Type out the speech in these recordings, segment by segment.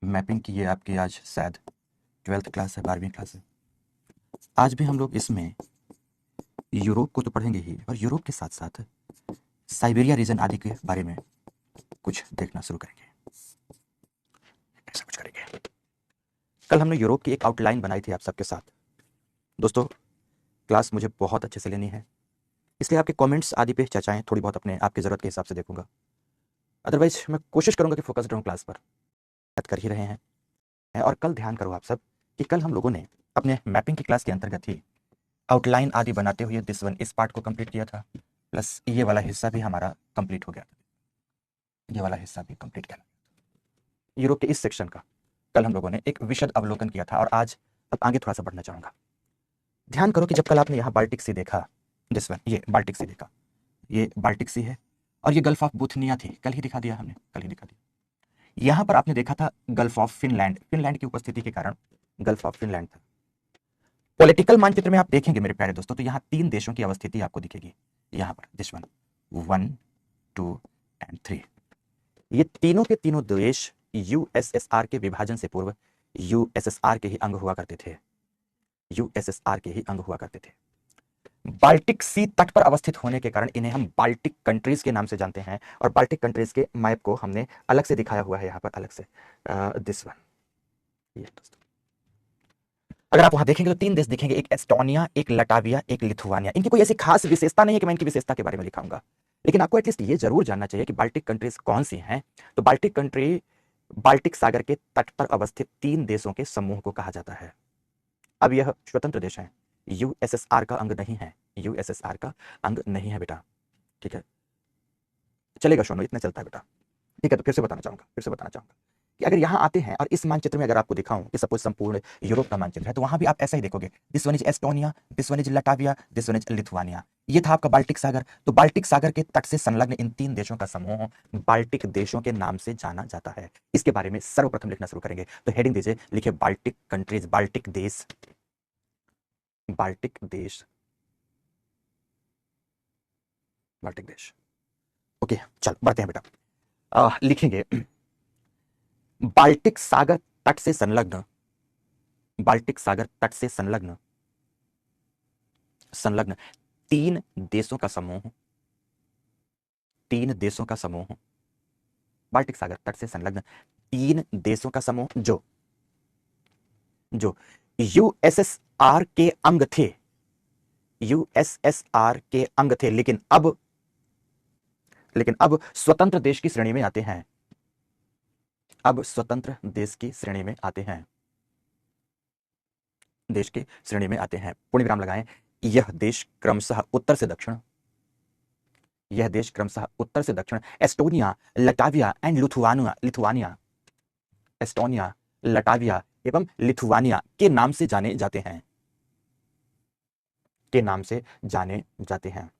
Mapping की ये आपकी आज शायद 12th क्लास है, 12वीं क्लास है। आज भी हम लोग इसमें यूरोप को तो पढ़ेंगे ही, और यूरोप के साथ साथ साइबेरिया रीजन आदि के बारे में कुछ देखना शुरू करेंगे। ऐसा कुछ करेंगे। कल हमने यूरोप की एक आउटलाइन बनाई थी आप सबके साथ। दोस्तों, क्लास मुझे बहुत अच्छे से लेनी है, इसलिए आपके कमेंट्स आदि पे चर्चाएं थोड़ी बहुत अपने आपकी ज़रूरत के हिसाब से देखूंगा। अदरवाइज मैं कोशिश करूंगा कि फोकस्ड रहूं क्लास पर। बात कर ही रहे हैं, और कल ध्यान करो आप सब कि कल हम लोगों ने अपने मैपिंग की क्लास के अंतर्गत ही आउटलाइन आदि बनाते हुए दिस वन इस पार्ट को कंप्लीट किया था, प्लस ये वाला हिस्सा भी हमारा कंप्लीट हो गया था। ये वाला हिस्सा भी कंप्लीट किया। यूरोप के इस सेक्शन का कल हम लोगों ने एक विशद अवलोकन किया था, और आज अब आगे थोड़ा सा बढ़ना चाहूंगा। ध्यान करो कि जब कल आपने यहाँ बाल्टिक सी देखा, दिस वन ये बाल्टिक सी देखा, ये बाल्टिक सी है, और ये गल्फ ऑफ बुथनिया थी। कल ही दिखा दिया हमने, कल ही दिखा दिया। यहाँ पर आपने देखा था गल्फ ऑफ फिनलैंड, फिनलैंड की उपस्थिति के कारण गल्फ ऑफ फिनलैंड था। पॉलिटिकल मानचित्र में आप देखेंगे मेरे प्यारे दोस्तों, तो यहाँ 3 देशों की अवस्थिति आपको दिखेगी। यहाँ पर दिस वन 1, 2 एंड 3। ये तीनों के तीनों देश यूएसएसआर के विभाजन से पूर्व यूएसएसआर के ही अंग हुआ करते थे। यूएसएसआर के ही अंग हुआ करते थे। बाल्टिक सी तट पर अवस्थित होने के कारण इन्हें हम बाल्टिक कंट्रीज के नाम से जानते हैं, और बाल्टिक कंट्रीज के मैप को हमने अलग से दिखाया हुआ है यहाँ पर, अलग से दिस वन। ये दोस्तों, अगर आप वहां देखेंगे तो 3 देश दिखेंगे, एक एस्टोनिया, एक लटाविया, एक लिथुआनिया। इनकी कोई ऐसी खास विशेषता नहीं है कि मैं इनकी विशेषता के बारे में लिखाऊंगा, लेकिन आपको एटलीस्ट ये जरूर जानना चाहिए कि बाल्टिक कंट्रीज कौन सी हैं। तो बाल्टिक कंट्री बाल्टिक सागर के तट पर अवस्थित 3 देशों के समूह को कहा जाता है। अब यह स्वतंत्र देश है, यूएसएसआर का अंग नहीं है, यूएसएसआर का अंग नहीं है बेटा। ठीक है, चलेगा सोनू, इतना चलता है बेटा। ठीक है, तो फिर से बताना चाहूंगा कि अगर यहाँ आते हैं और इस मानचित्र में अगर आपको दिखाऊं कि सपोज संपूर्ण यूरोप का मानचित्र है, तो वहां भी आप ऐसा ही देखोगे। This one is Estonia, this one is Latvia, this one is Lithuania. ये था आपका बाल्टिक सागर। तो बाल्टिक सागर के तट से संलग्न इन 3 देशों का समूह बाल्टिक देशों के नाम से जाना जाता है। इसके बारे में सर्वप्रथम लिखना शुरू करेंगे, तो हेडिंग दीजिए, लिखिए बाल्टिक कंट्रीज, बाल्टिक देश, बाल्टिक देश, बाल्टिक देश। ओके, चल बढ़ते हैं बेटा। लिखेंगे बाल्टिक सागर तट से संलग्न, बाल्टिक सागर तट से संलग्न 3 देशों का समूह, 3 देशों का समूह, बाल्टिक सागर तट से संलग्न 3 देशों का समूह जो यूएसएसआर के अंग थे, यूएसएसआर के अंग थे, लेकिन अब स्वतंत्र देश की श्रेणी में आते हैं। अब स्वतंत्र देश की श्रेणी में आते हैं, देश की श्रेणी में आते हैं। पूर्ण विराम लगाएं। यह देश क्रमशः उत्तर से दक्षिण, यह देश क्रमशः उत्तर से दक्षिण Estonia, Latvia and Lithuania, Estonia, Latvia एवं लिथुआनिया के नाम से जाने जाते हैं, के नाम से जाने जाते हैं,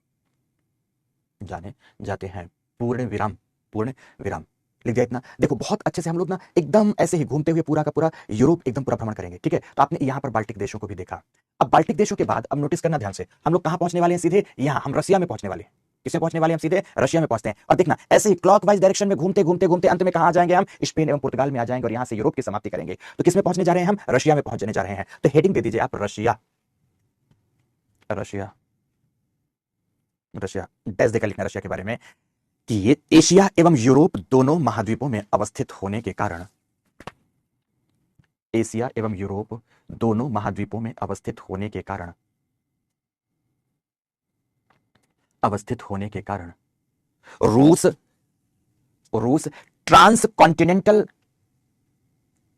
जाने जाते हैं। पूर्ण विराम, पूर्ण विराम। लिख दिया इतना। देखो, बहुत अच्छे से हम लोग ना एकदम ऐसे ही घूमते हुए पूरा का पूरा यूरोप एकदम पूरा भ्रमण करेंगे। ठीक है, तो आपने यहाँ पर बाल्टिक देशों को भी देखा। अब बाल्टिक देशों के बाद अब नोटिस करना ध्यान से, हम लोग कहाँ पहुंचने वाले हैं? सीधे यहाँ हम रशिया में पहुंचने वाले हैं। किसमें पहुंचने वाले हैं? हम सीधे रशिया में पहुंचते हैं। और देखना, ऐसे ही क्लॉकवाइज डायरेक्शन में घूमते घूमते घूमते अंत में कहां आ जाएंगे? हम स्पेन एवं पुर्तगाल में आ जाएंगे, और यहां से यूरोप की समाप्ति करेंगे। तो किसमें पहुंचने जा रहे हैं? हम रशिया में पहुंचने जा रहे हैं। तो हेडिंग दे दीजिए आप, रशिया, रशिया, रशिया। डैश देकर लिखना रशिया के बारे में कि ये एशिया एवं यूरोप दोनों महाद्वीपों में अवस्थित होने के कारण, एशिया एवं यूरोप दोनों महाद्वीपों में अवस्थित होने के कारण, अवस्थित होने के कारण रूस, रूस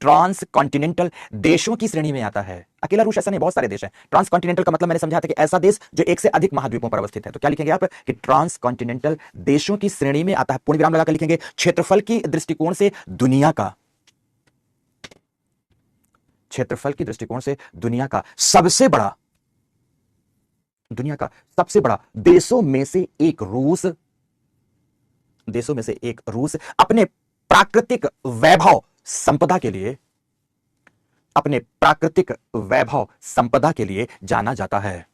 ट्रांसकॉन्टिनेंटल देशों की श्रेणी में आता है। अकेला रूस ऐसा नहीं, बहुत सारे देश हैं। ट्रांसकॉन्टिनेंटल का मतलब मैंने समझाया था कि ऐसा देश जो एक से अधिक महाद्वीपों पर अवस्थित है। तो क्या लिखेंगे आप कि ट्रांसकॉन्टिनेंटल देशों की श्रेणी में आता है। पूर्ण विराम लगाकर लिखेंगे क्षेत्रफल की दृष्टिकोण से दुनिया का, क्षेत्रफल की दृष्टिकोण से दुनिया का सबसे बड़ा, दुनिया का सबसे बड़ा देशों में से एक रूस, देशों में से एक रूस अपने प्राकृतिक वैभव संपदा के लिए, अपने प्राकृतिक वैभव संपदा के लिए जाना जाता है,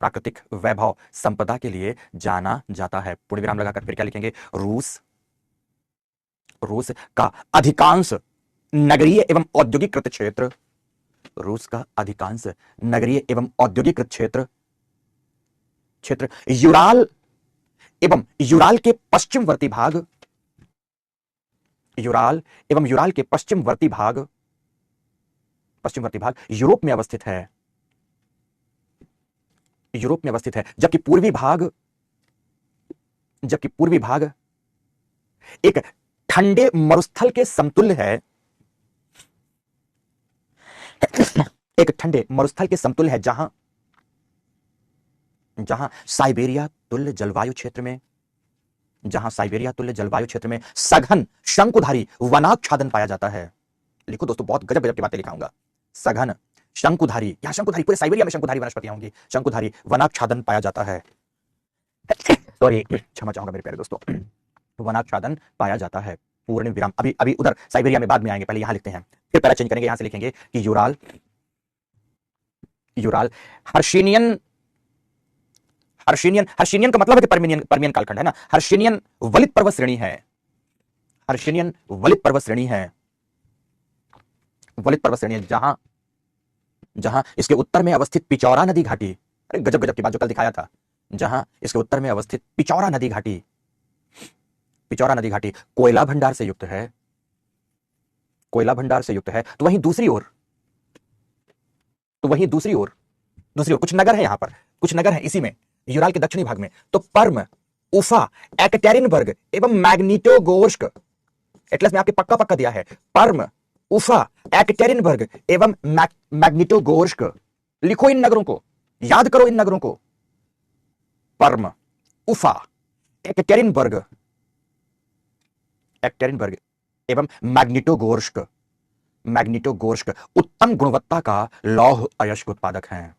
प्राकृतिक वैभव संपदा के लिए जाना जाता है। पूर्ण विराम लगाकर फिर क्या लिखेंगे? रूस, रूस का अधिकांश, नगरीय एवं औद्योगिकृत क्षेत्र, रूस का अधिकांश नगरीय एवं औद्योगिकृत क्षेत्र क्षेत्र यूराल एवं यूराल के पश्चिमवर्ती भाग, यूराल एवं यूराल के पश्चिमवर्ती भाग यूरोप में अवस्थित है, यूरोप में अवस्थित है, जबकि पूर्वी भाग एक ठंडे मरुस्थल के समतुल्य है, एक ठंडे मरुस्थल के समतुल्य है, जहां साइबेरिया तुल्य जलवायु क्षेत्र में, सघन शंकुधारी वनाच्छादन पाया जाता है। लिखो दोस्तों, बहुत गजब गजब की बातें लिखाऊंगा। सघन शंकुधारी, यहां शंकुधारी, पूरे साइबेरिया में शंकुधारी वनस्पतियां होंगी, शंकुधारी वनाच्छादन पाया जाता है। सॉरी, क्षमा चाहूंगा मेरे प्यारे दोस्तों। वनाच्छादन पाया जाता है, पूर्ण विराम। अभी उधर साइबेरिया में बाद में आएंगे, पहले यहां लिखते हैं, फिर पैरा चेंज करेंगे। यहां से लिखेंगे कि यूराल हर्शिनियन का मतलब है कि पर्मियन कालखंड है ना। हर्शिनियन वलित पर्वत श्रेणी है, हर्शिनियन वलित पर्वत श्रेणी है, जहां इसके उत्तर में अवस्थित पिचौरा नदी घाटी, अरे गजब गजब की बात जो कल दिखाया था, जहां इसके उत्तर में अवस्थित पिचौरा नदी घाटी कोयला भंडार से युक्त है, तो वहीं दूसरी ओर कुछ नगर है, यहां पर कुछ नगर है इसी में, यूराल के दक्षिणी भाग में। तो पर्म, उफा, एकटेरिनबर्ग एवं मैग्निटोगोर्स्क, एटलस में आपके पक्का दिया है, पर्म, उफा, एकटेरिनबर्ग एवं मैग्निटोगोर्स्क। लिखो इन नगरों को, याद करो इन नगरों को, पर्म, उफा, एकटेरिनबर्ग एवं मैग्निटोगोर्स्क उत्तम गुणवत्ता का लौह अयस्क उत्पादक हैं,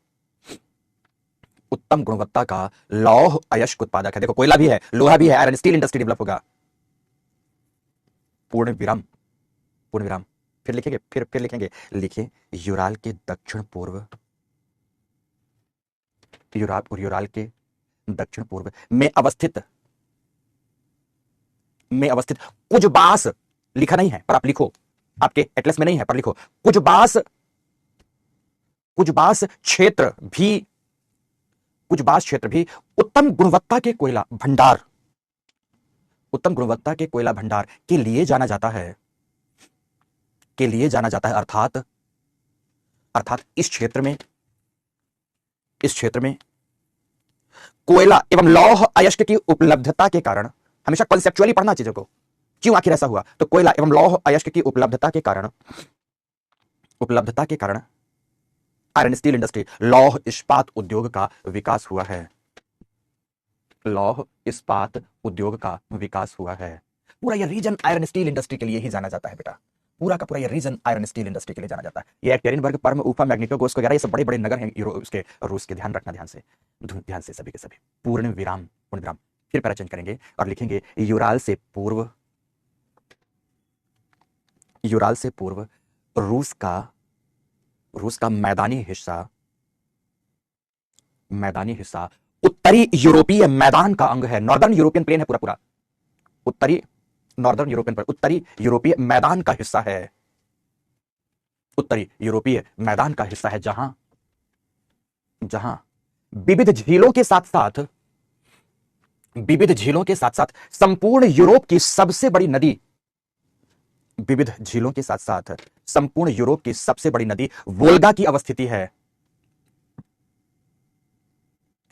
उत्तम गुणवत्ता का लौह अयस्क उत्पादक है। देखो, कोयला भी है, लोहा भी है, आयरन स्टील इंडस्ट्री डेवलप होगा। पूर्ण विराम। फिर लिखेंगे, लिखिए यूराल के दक्षिण पूर्व में अवस्थित कुजबास, लिखा नहीं है पर आप लिखो, आपके एटलस में नहीं है पर लिखो, कुजबास क्षेत्र भी उत्तम गुणवत्ता के कोयला भंडार के लिए जाना जाता है, अर्थात इस क्षेत्र में कोयला एवं लौह अयस्क की उपलब्धता के कारण, हमेशा कॉन्सेप्चुअली पढ़ना चीजों को, क्यों आखिर ऐसा हुआ, तो कोयला एवं लौह अयस्क की उपलब्धता के कारण आयरन स्टील इंडस्ट्री, लौह इस्पात उद्योग का विकास हुआ है, पूरा ये रीजन आयरन स्टील इंडस्ट्री के लिए ही जाना जाता है बेटा, पूरा का पूरा ये रीजन आयरन स्टील इंडस्ट्री के लिए जाना जाता है। ये एकटेरिनबर्ग, पर्म, उफा, मैग्निटोगोर्स्क वगैरह, ये सब बड़े बड़े नगर हैं रूस के। ध्यान रखना, ध्यान से सभी के सभी। पूर्ण विराम। फिर पैरा चेंज करेंगे और लिखेंगे यूराल से पूर्व रूस का मैदानी हिस्सा उत्तरी यूरोपीय मैदान का अंग है, नॉर्दर्न यूरोपियन प्लेन है पूरा, उत्तरी यूरोपीय मैदान का हिस्सा है, जहां विविध झीलों के साथ साथ संपूर्ण यूरोप की सबसे बड़ी नदी वोल्गा की अवस्थिति है।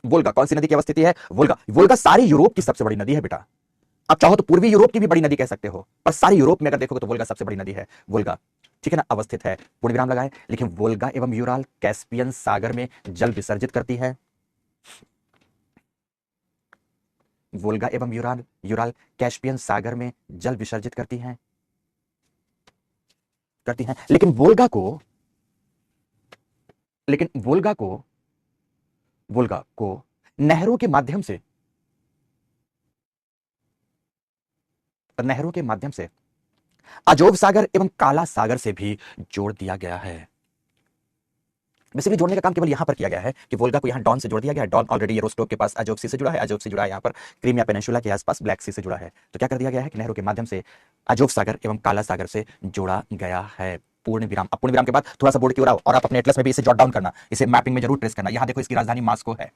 वोल्गा कौन सी नदी की अवस्थिति है? वोल्गा सारी यूरोप की सबसे बड़ी नदी है बेटा। अब चाहो तो पूर्वी यूरोप की भी बड़ी नदी कह सकते हो, पर सारी यूरोप में अगर देखोगे तो वोल्गा सबसे बड़ी नदी है, वोल्गा, ठीक है ना, अवस्थित है। पूर्ण विराम लगाए, लेकिन वोल्गा एवं यूराल कैस्पियन सागर में जल विसर्जित करती है। वोल्गा एवं यूराल कैस्पियन सागर में जल विसर्जित करती हैं, लेकिन वोल्गा को नहरों के माध्यम से अजोव सागर एवं काला सागर से भी जोड़ दिया गया है। बेसिकली जोड़ने का काम केवल यहां पर किया गया है कि वोल्गा को यहां डॉन से जोड़ दिया गया है। डॉन ऑलरेडी ये रोस्टोव के पास अजोव सी से जुड़ा है, अजोव से जुड़ा है यहां पर क्रीमिया पेनिनसुला के आसपास ब्लैक सी से जुड़ा है। तो क्या कर दिया गया है कि नहरों के माध्यम से अजोव सागर एवं काला सागर से जोड़ा गया है। पूर्ण विराम। अब पूर्ण विराम के बाद थोड़ा सा बोर्ड की ओर आओ और आप अपने एटलस में भी इसे जॉट डाउन करना, इसे मैपिंग में जरूर ट्रेस करना। यहां देखो इसकी राजधानी मास्को है।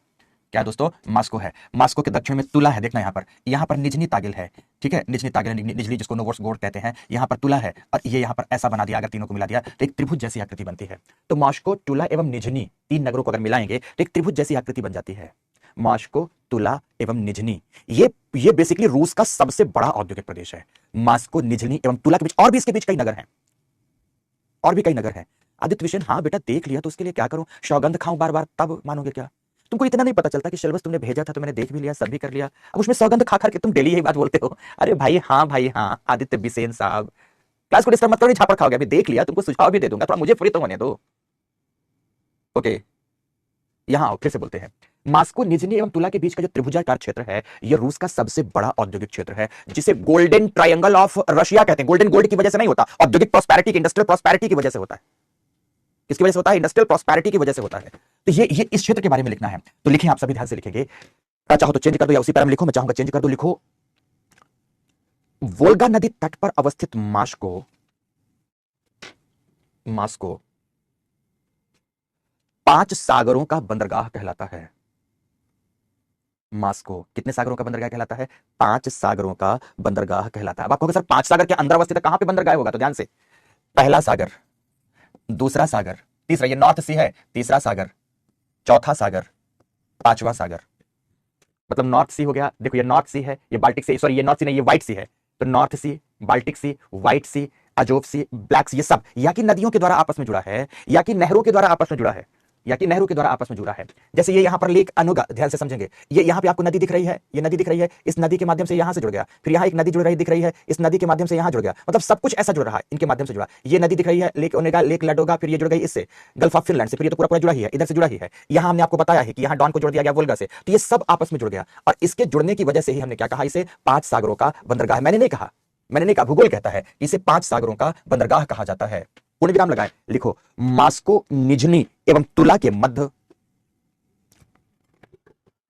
क्या दोस्तों? मास्को है। मास्को के दक्षिण में तुला है, देखना यहाँ पर निजनी तागिल है, ठीक है, निजनी तागिल, निजली जिसको नोवोगोरोड कहते हैं, यहाँ पर तुला है और ये यहाँ पर ऐसा बना दिया, अगर तीनों को मिला दिया तो एक त्रिभुज जैसी आकृति बनती है। तो मास्को, तुला एवं निजनी, तीन नगरों को अगर मिलाएंगे तो एक त्रिभुज जैसी आकृति बन जाती है। मास्को, तुला एवं निजनी, ये बेसिकली रूस का सबसे बड़ा औद्योगिक प्रदेश है। मास्को, निजनी एवं तुला के बीच और भी इसके बीच कई नगर हैं, और भी कई नगर हैं। आदित्य विषय, हाँ बेटा देख लिया तो उसके लिए क्या करूं, सौगंध खाऊं बार बार तब मानोगे क्या? तुमको इतना नहीं पता चलता कि सिलेबस तुमने भेजा था तो मैंने देख भी लिया, सब भी कर लिया, अब उसमें सौगंध खा खा के तुम डेली यही बात बोलते हो। अरे भाई हाँ आदित्य बिसेन साहब, क्लास को डिस्टर्ब मत करो, नहीं झापड़ खाओगे, अभी देख लिया, तुमको सुझाव भी दे दूंगा, थोड़ा मुझे फ्री तो होने दो। ओके, यहां आओ, फिर से बोलते हैं। मास्को, निजनी एवं तुला के बीच का जो त्रिभुजाकार क्षेत्र है, यह रूस का सबसे बड़ा औद्योगिक क्षेत्र है, जिसे गोल्डन ट्रायंगल ऑफ रशिया कहते हैं। गोल्डन गोल्ड की वजह से नहीं होता, औद्योगिक प्रॉस्पेरिटी, इंडस्ट्रियल प्रॉस्पेरिटी की वजह से होता है। किसकी वजह से होता है? इंडस्ट्रियल प्रॉस्पेरिटी की वजह से होता है। तो ये इस क्षेत्र के बारे में लिखना है, तो लिखें, आप सभी ध्यान से लिखेंगे। चाहो तो चेंज कर दो या उसी पैरा में लिखो, मैं चाहूंगा चेंज कर दो, लिखो वोल्गा नदी तट पर अवस्थित मास्को 5 सागरों का बंदरगाह कहलाता है। मास्को कितने सागरों का बंदरगाह कहलाता है? 5 सागरों का बंदरगाह कहलाता है। अब आप कहोगे सर 5 सागर के अंदर अवस्थित है, कहां पे बंदरगाह होगा? तो ध्यान से, पहला सागर, दूसरा सागर, तीसरा, ये नॉर्थ सी है, तीसरा सागर, चौथा सागर, पांचवा सागर। मतलब नॉर्थ सी हो गया, देखो ये नॉर्थ सी है, ये बाल्टिक सी, सॉरी ये नॉर्थ सी नहीं, ये व्हाइट सी है। तो नॉर्थ सी, बाल्टिक सी, व्हाइट सी, अजोव सी, ब्लैक सी, ये सब या कि नदियों के द्वारा आपस में जुड़ा है, या कि नहरों के द्वारा आपस में जुड़ा है, या कि नहरों के द्वारा आपस में जुड़ा है। जैसे ये यहां पर लेक अनुगा, ध्यान से समझेंगे, ये यहां पे आपको नदी दिख रही है, ये नदी दिख रही है, इस नदी के माध्यम से यहां से जुड़ गया, फिर यहां एक नदी जुड़ रही दिख रही है, इस नदी के माध्यम से यहां जुड़ गया, मतलब सब कुछ ऐसा जुड़ रहा है, इनके माध्यम से जुड़ा। ये नदी दिख रही है, लेक ओनेगा, लेक लडोगा, फिर ये जुड़ गई इससे गल्फ ऑफ फिनलैंड से, फिर ये तो पूरा पूरा जुड़ा ही है, इधर से जुड़ा ही है। यहां हमने आपको बताया है कि यहां डॉन को जोड़ दिया गया वोल्गा से, तो ये सब आपस में जुड़ गया, और इसके जुड़ने की वजह से ही हमने क्या कहा, इसे 5 सागरों का बंदरगाह। मैंने नहीं कहा, भूगोल कहता है इसे 5 सागरों का बंदरगाह कहा जाता है। पूर्ण विराम लगाए, लिखो मास्को, निजनी एवं तुला के मध्य,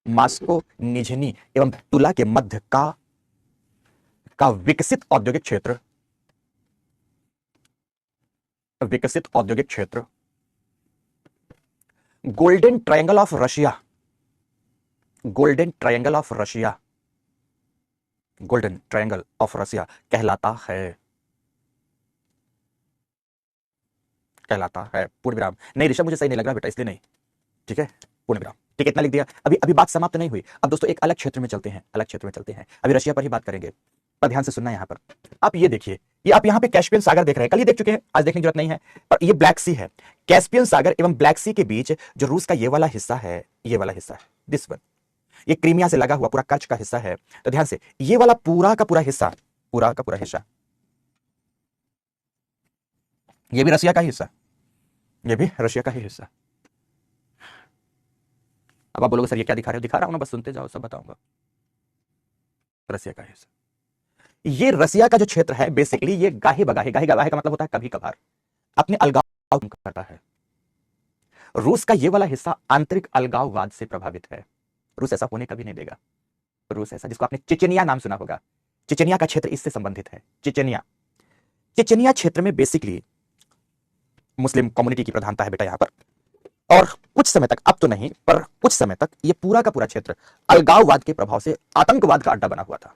मास्को, निजनी एवं तुला के मध्य का विकसित औद्योगिक क्षेत्र, golden triangle of Russia, golden triangle of Russia कहलाता है, पूर्ण विराम। नहीं ऋषभ, मुझे सही नहीं लग रहा बेटा, इसलिए नहीं, ठीक है, पूर्ण विराम, ठीक है, इतना लिख दिया। अभी बात समाप्त नहीं हुई, अब दोस्तों एक अलग क्षेत्र में चलते हैं, अभी रशिया पर ही बात करेंगे, पर ध्यान से सुनना। यहां पर आप ये देखिए, ये आप यहां पे कैस्पियन सागर देख रहे हैं, कल ही देख चुके हैं, आज देखने की जरूरत नहीं है, पर ये ब्लैक सी है। कैस्पियन सागर एवं ब्लैक सी के बीच जो रूस का ये वाला हिस्सा है, दिस वन, ये क्रीमिया से लगा हुआ पूरा कर्च का हिस्सा है। तो ध्यान से, ये वाला पूरा का पूरा हिस्सा, ये भी रशिया का ही हिस्सा, अब आप बोलोगे सर ये क्या दिखा रहे हो? दिखा रहा हूं ना, बस सुनते जाओ, सब बताऊंगा। रसिया का हिस्सा, ये रसिया का जो क्षेत्र है, बेसिकली ये गाहे बगाहे का मतलब होता है कभी कभार, अपने अलगाव करता है। रूस का ये वाला हिस्सा आंतरिक अलगाववाद से प्रभावित है। रूस ऐसा होने कभी नहीं देगा। रूस ऐसा, जिसको आपने चेचनिया नाम सुना होगा, चेचनिया का क्षेत्र इससे संबंधित है। चेचनिया क्षेत्र में बेसिकली मुस्लिम कम्युनिटी की प्रधानता है बेटा यहां पर, और कुछ समय तक, अब तो नहीं पर कुछ समय तक, यह पूरा का पूरा क्षेत्र अलगाववाद के प्रभाव से आतंकवाद का अड्डा बना हुआ था।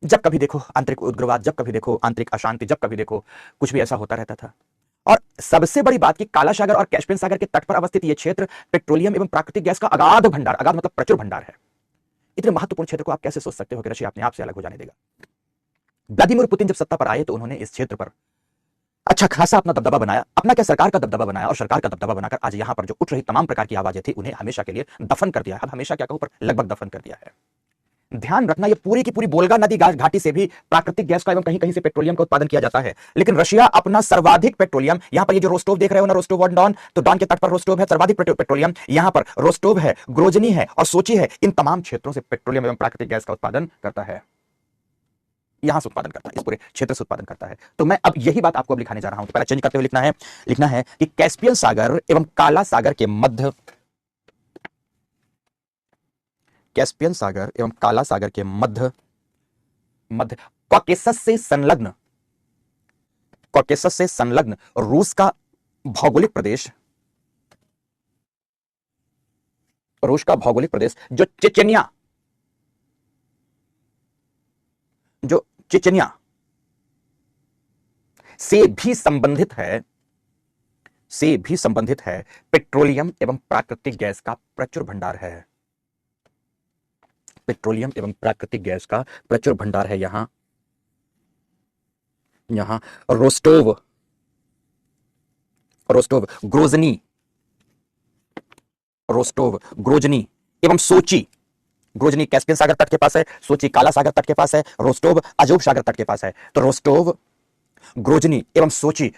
जब कभी देखो आंतरिक उग्रवाद, जब कभी देखो आंतरिक अशांति, जब कभी देखो कुछ भी ऐसा होता रहता था। और सबसे बड़ी बात कि काला सागर और कैस्पियन सागर के तट पर अवस्थित यह क्षेत्र पेट्रोलियम एवं प्राकृतिक गैस का अगाध भंडार, अगाध मतलब प्रचुर भंडार है। इतने महत्वपूर्ण क्षेत्र को आप कैसे सोच सकते हो कि रशिया अपने आप से अलग हो जाने देगा? व्लादिमीर पुतिन जब सत्ता पर आए तो उन्होंने इस क्षेत्र पर अच्छा खासा अपना दबदबा बनाया, अपना क्या सरकार का दबदबा बनाया, और सरकार का दबदबा बनाकर आज यहां पर जो उठ रही तमाम प्रकार की आवाजें थी उन्हें हमेशा के लिए दफन कर दिया है। अब हमेशा क्या कहूं, पर लगभग दफन कर दिया है। ध्यान रखना, ये पूरी की पूरी वोल्गा नदी घाटी से भी प्राकृतिक गैस का एवं कहीं कहीं से पेट्रोलियम का उत्पादन किया जाता है, लेकिन रशिया अपना सर्वाधिक पेट्रोलियम, यहां पर ये जो रोस्टोव देख रहे हो ना, रोस्टोव ऑन डॉन, तो डॉन के तट पर रोस्टोव है, सर्वाधिक पेट्रोलियम यहां पर रोस्टोव है, ग्रोजनी है और सोची है, इन तमाम क्षेत्रों से पेट्रोलियम एवं प्राकृतिक गैस का उत्पादन करता है। यहां से उत्पादन करता है, इस पूरे क्षेत्र से उत्पादन करता है। तो मैं अब यही बात आपको अब लिखाने जा रहा हूं। तो पहले चेंज करते हुए लिखना है कि कैस्पियन सागर एवं काला सागर के मध्य, कैस्पियन सागर एवं काला सागर के मध्य मध्य कॉकेसस से संलग्न रूस का भौगोलिक प्रदेश, जो चेचनिया से भी संबंधित है, पेट्रोलियम एवं प्राकृतिक गैस का प्रचुर भंडार है। पेट्रोलियम एवं प्राकृतिक गैस का प्रचुर भंडार है। यहां रोस्टोव, ग्रोजनी एवं सोची, ग्रोजनी कैस्पियन सागर तट के पास है, सोची काला सागर तट के पास है, रोस्टोव अजोव सागर तट के पास है। तो रोस्टोव, ग्रोजनी एवं सोची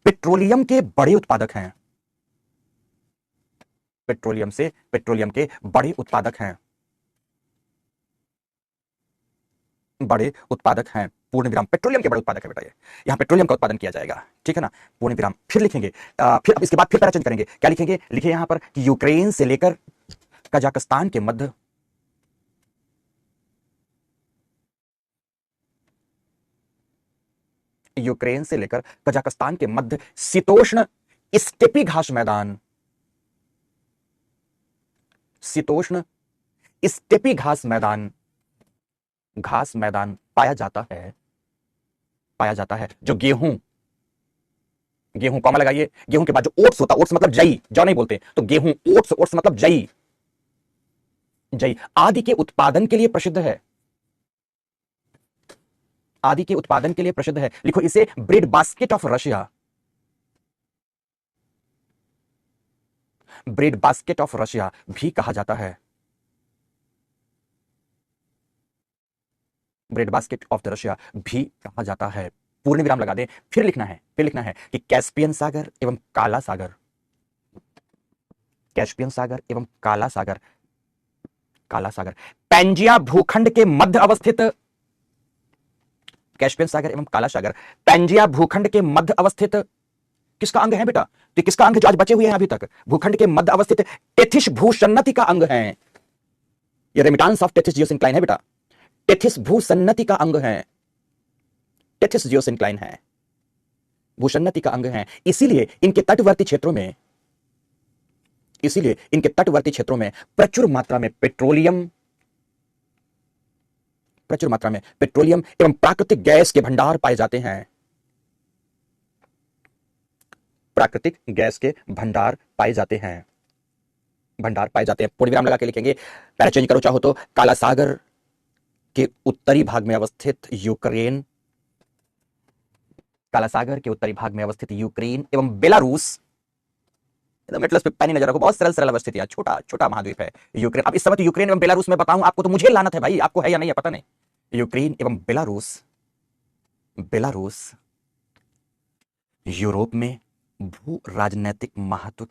पेट्रोलियम के बड़े उत्पादक हैं। पेट्रोलियम के बड़े उत्पादक हैं। पूर्ण विराम, पेट्रोलियम के बड़े उत्पादक है बेटा। ये यहां पेट्रोलियम का उत्पादन किया जाएगा, ठीक है ना। पूर्ण विराम, फिर लिखेंगे फिर अब इसके बाद फिर पैरा चेंज करेंगे। क्या लिखेंगे? लिखिए यहां पर कि यूक्रेन से लेकर कजाकिस्तान के मध्य, यूक्रेन से लेकर कजाकिस्तान के मध्य शीतोष्ण स्टेपी घास मैदान, शीतोष्ण स्टेपी घास मैदान पाया जाता है। जो गेहूं कॉमा लगाइए, गेहूं के बाद जो ओट्स होता है, ओट्स मतलब जई, जौ नहीं बोलते, तो गेहूं, ओट्स मतलब जई आदि के उत्पादन के लिए प्रसिद्ध है। लिखो इसे bread basket of Russia, bread basket of Russia भी कहा जाता है। Bread basket of the Russia भी कहा जाता है। पूर्ण विराम लगा दें, फिर लिखना है कि कैस्पियन सागर एवं काला सागर, पैंजिया भूखंड के मध्य अवस्थित, कैस्पियन सागर एवं काला सागर पैंजिया भूखंड के मध्य अवस्थित किसका अंग है बेटा? तो किसका अंग जो आज बचे हुए हैं अभी तक? भूखंड के मध्य अवस्थित टेथिस भूसन्नति का अंग है। ये रेमिटांस ऑफ टेथिस जियोसिंक्लाइन है बेटा। टेथिस भूसन्नति का अंग है, टेथिस जियोसिंक्लाइन है, भूसन्नति का अंग है। इसीलिए इनके तटवर्ती क्षेत्रों में प्रचुर मात्रा में पेट्रोलियम एवं प्राकृतिक गैस के भंडार पाए जाते हैं। पूर्ण विराम लगा के लिखेंगे। पैरा चेंज करो चाहो तो, काला सागर के उत्तरी भाग में अवस्थित यूक्रेन, एवं बेलारूस, एटलस पे पैनी नजर रखो, बहुत सरल अवस्थित है, छोटा महाद्वीप है यूक्रेन। अब इस समय तो यूक्रेन एवं बेलारूस में बताऊं आपको तो मुझे लानत है भाई, आपको है या नहीं है पता नहीं। यूक्रेन एवं बेलारूस यूरोप में भू राजनीतिक महत्व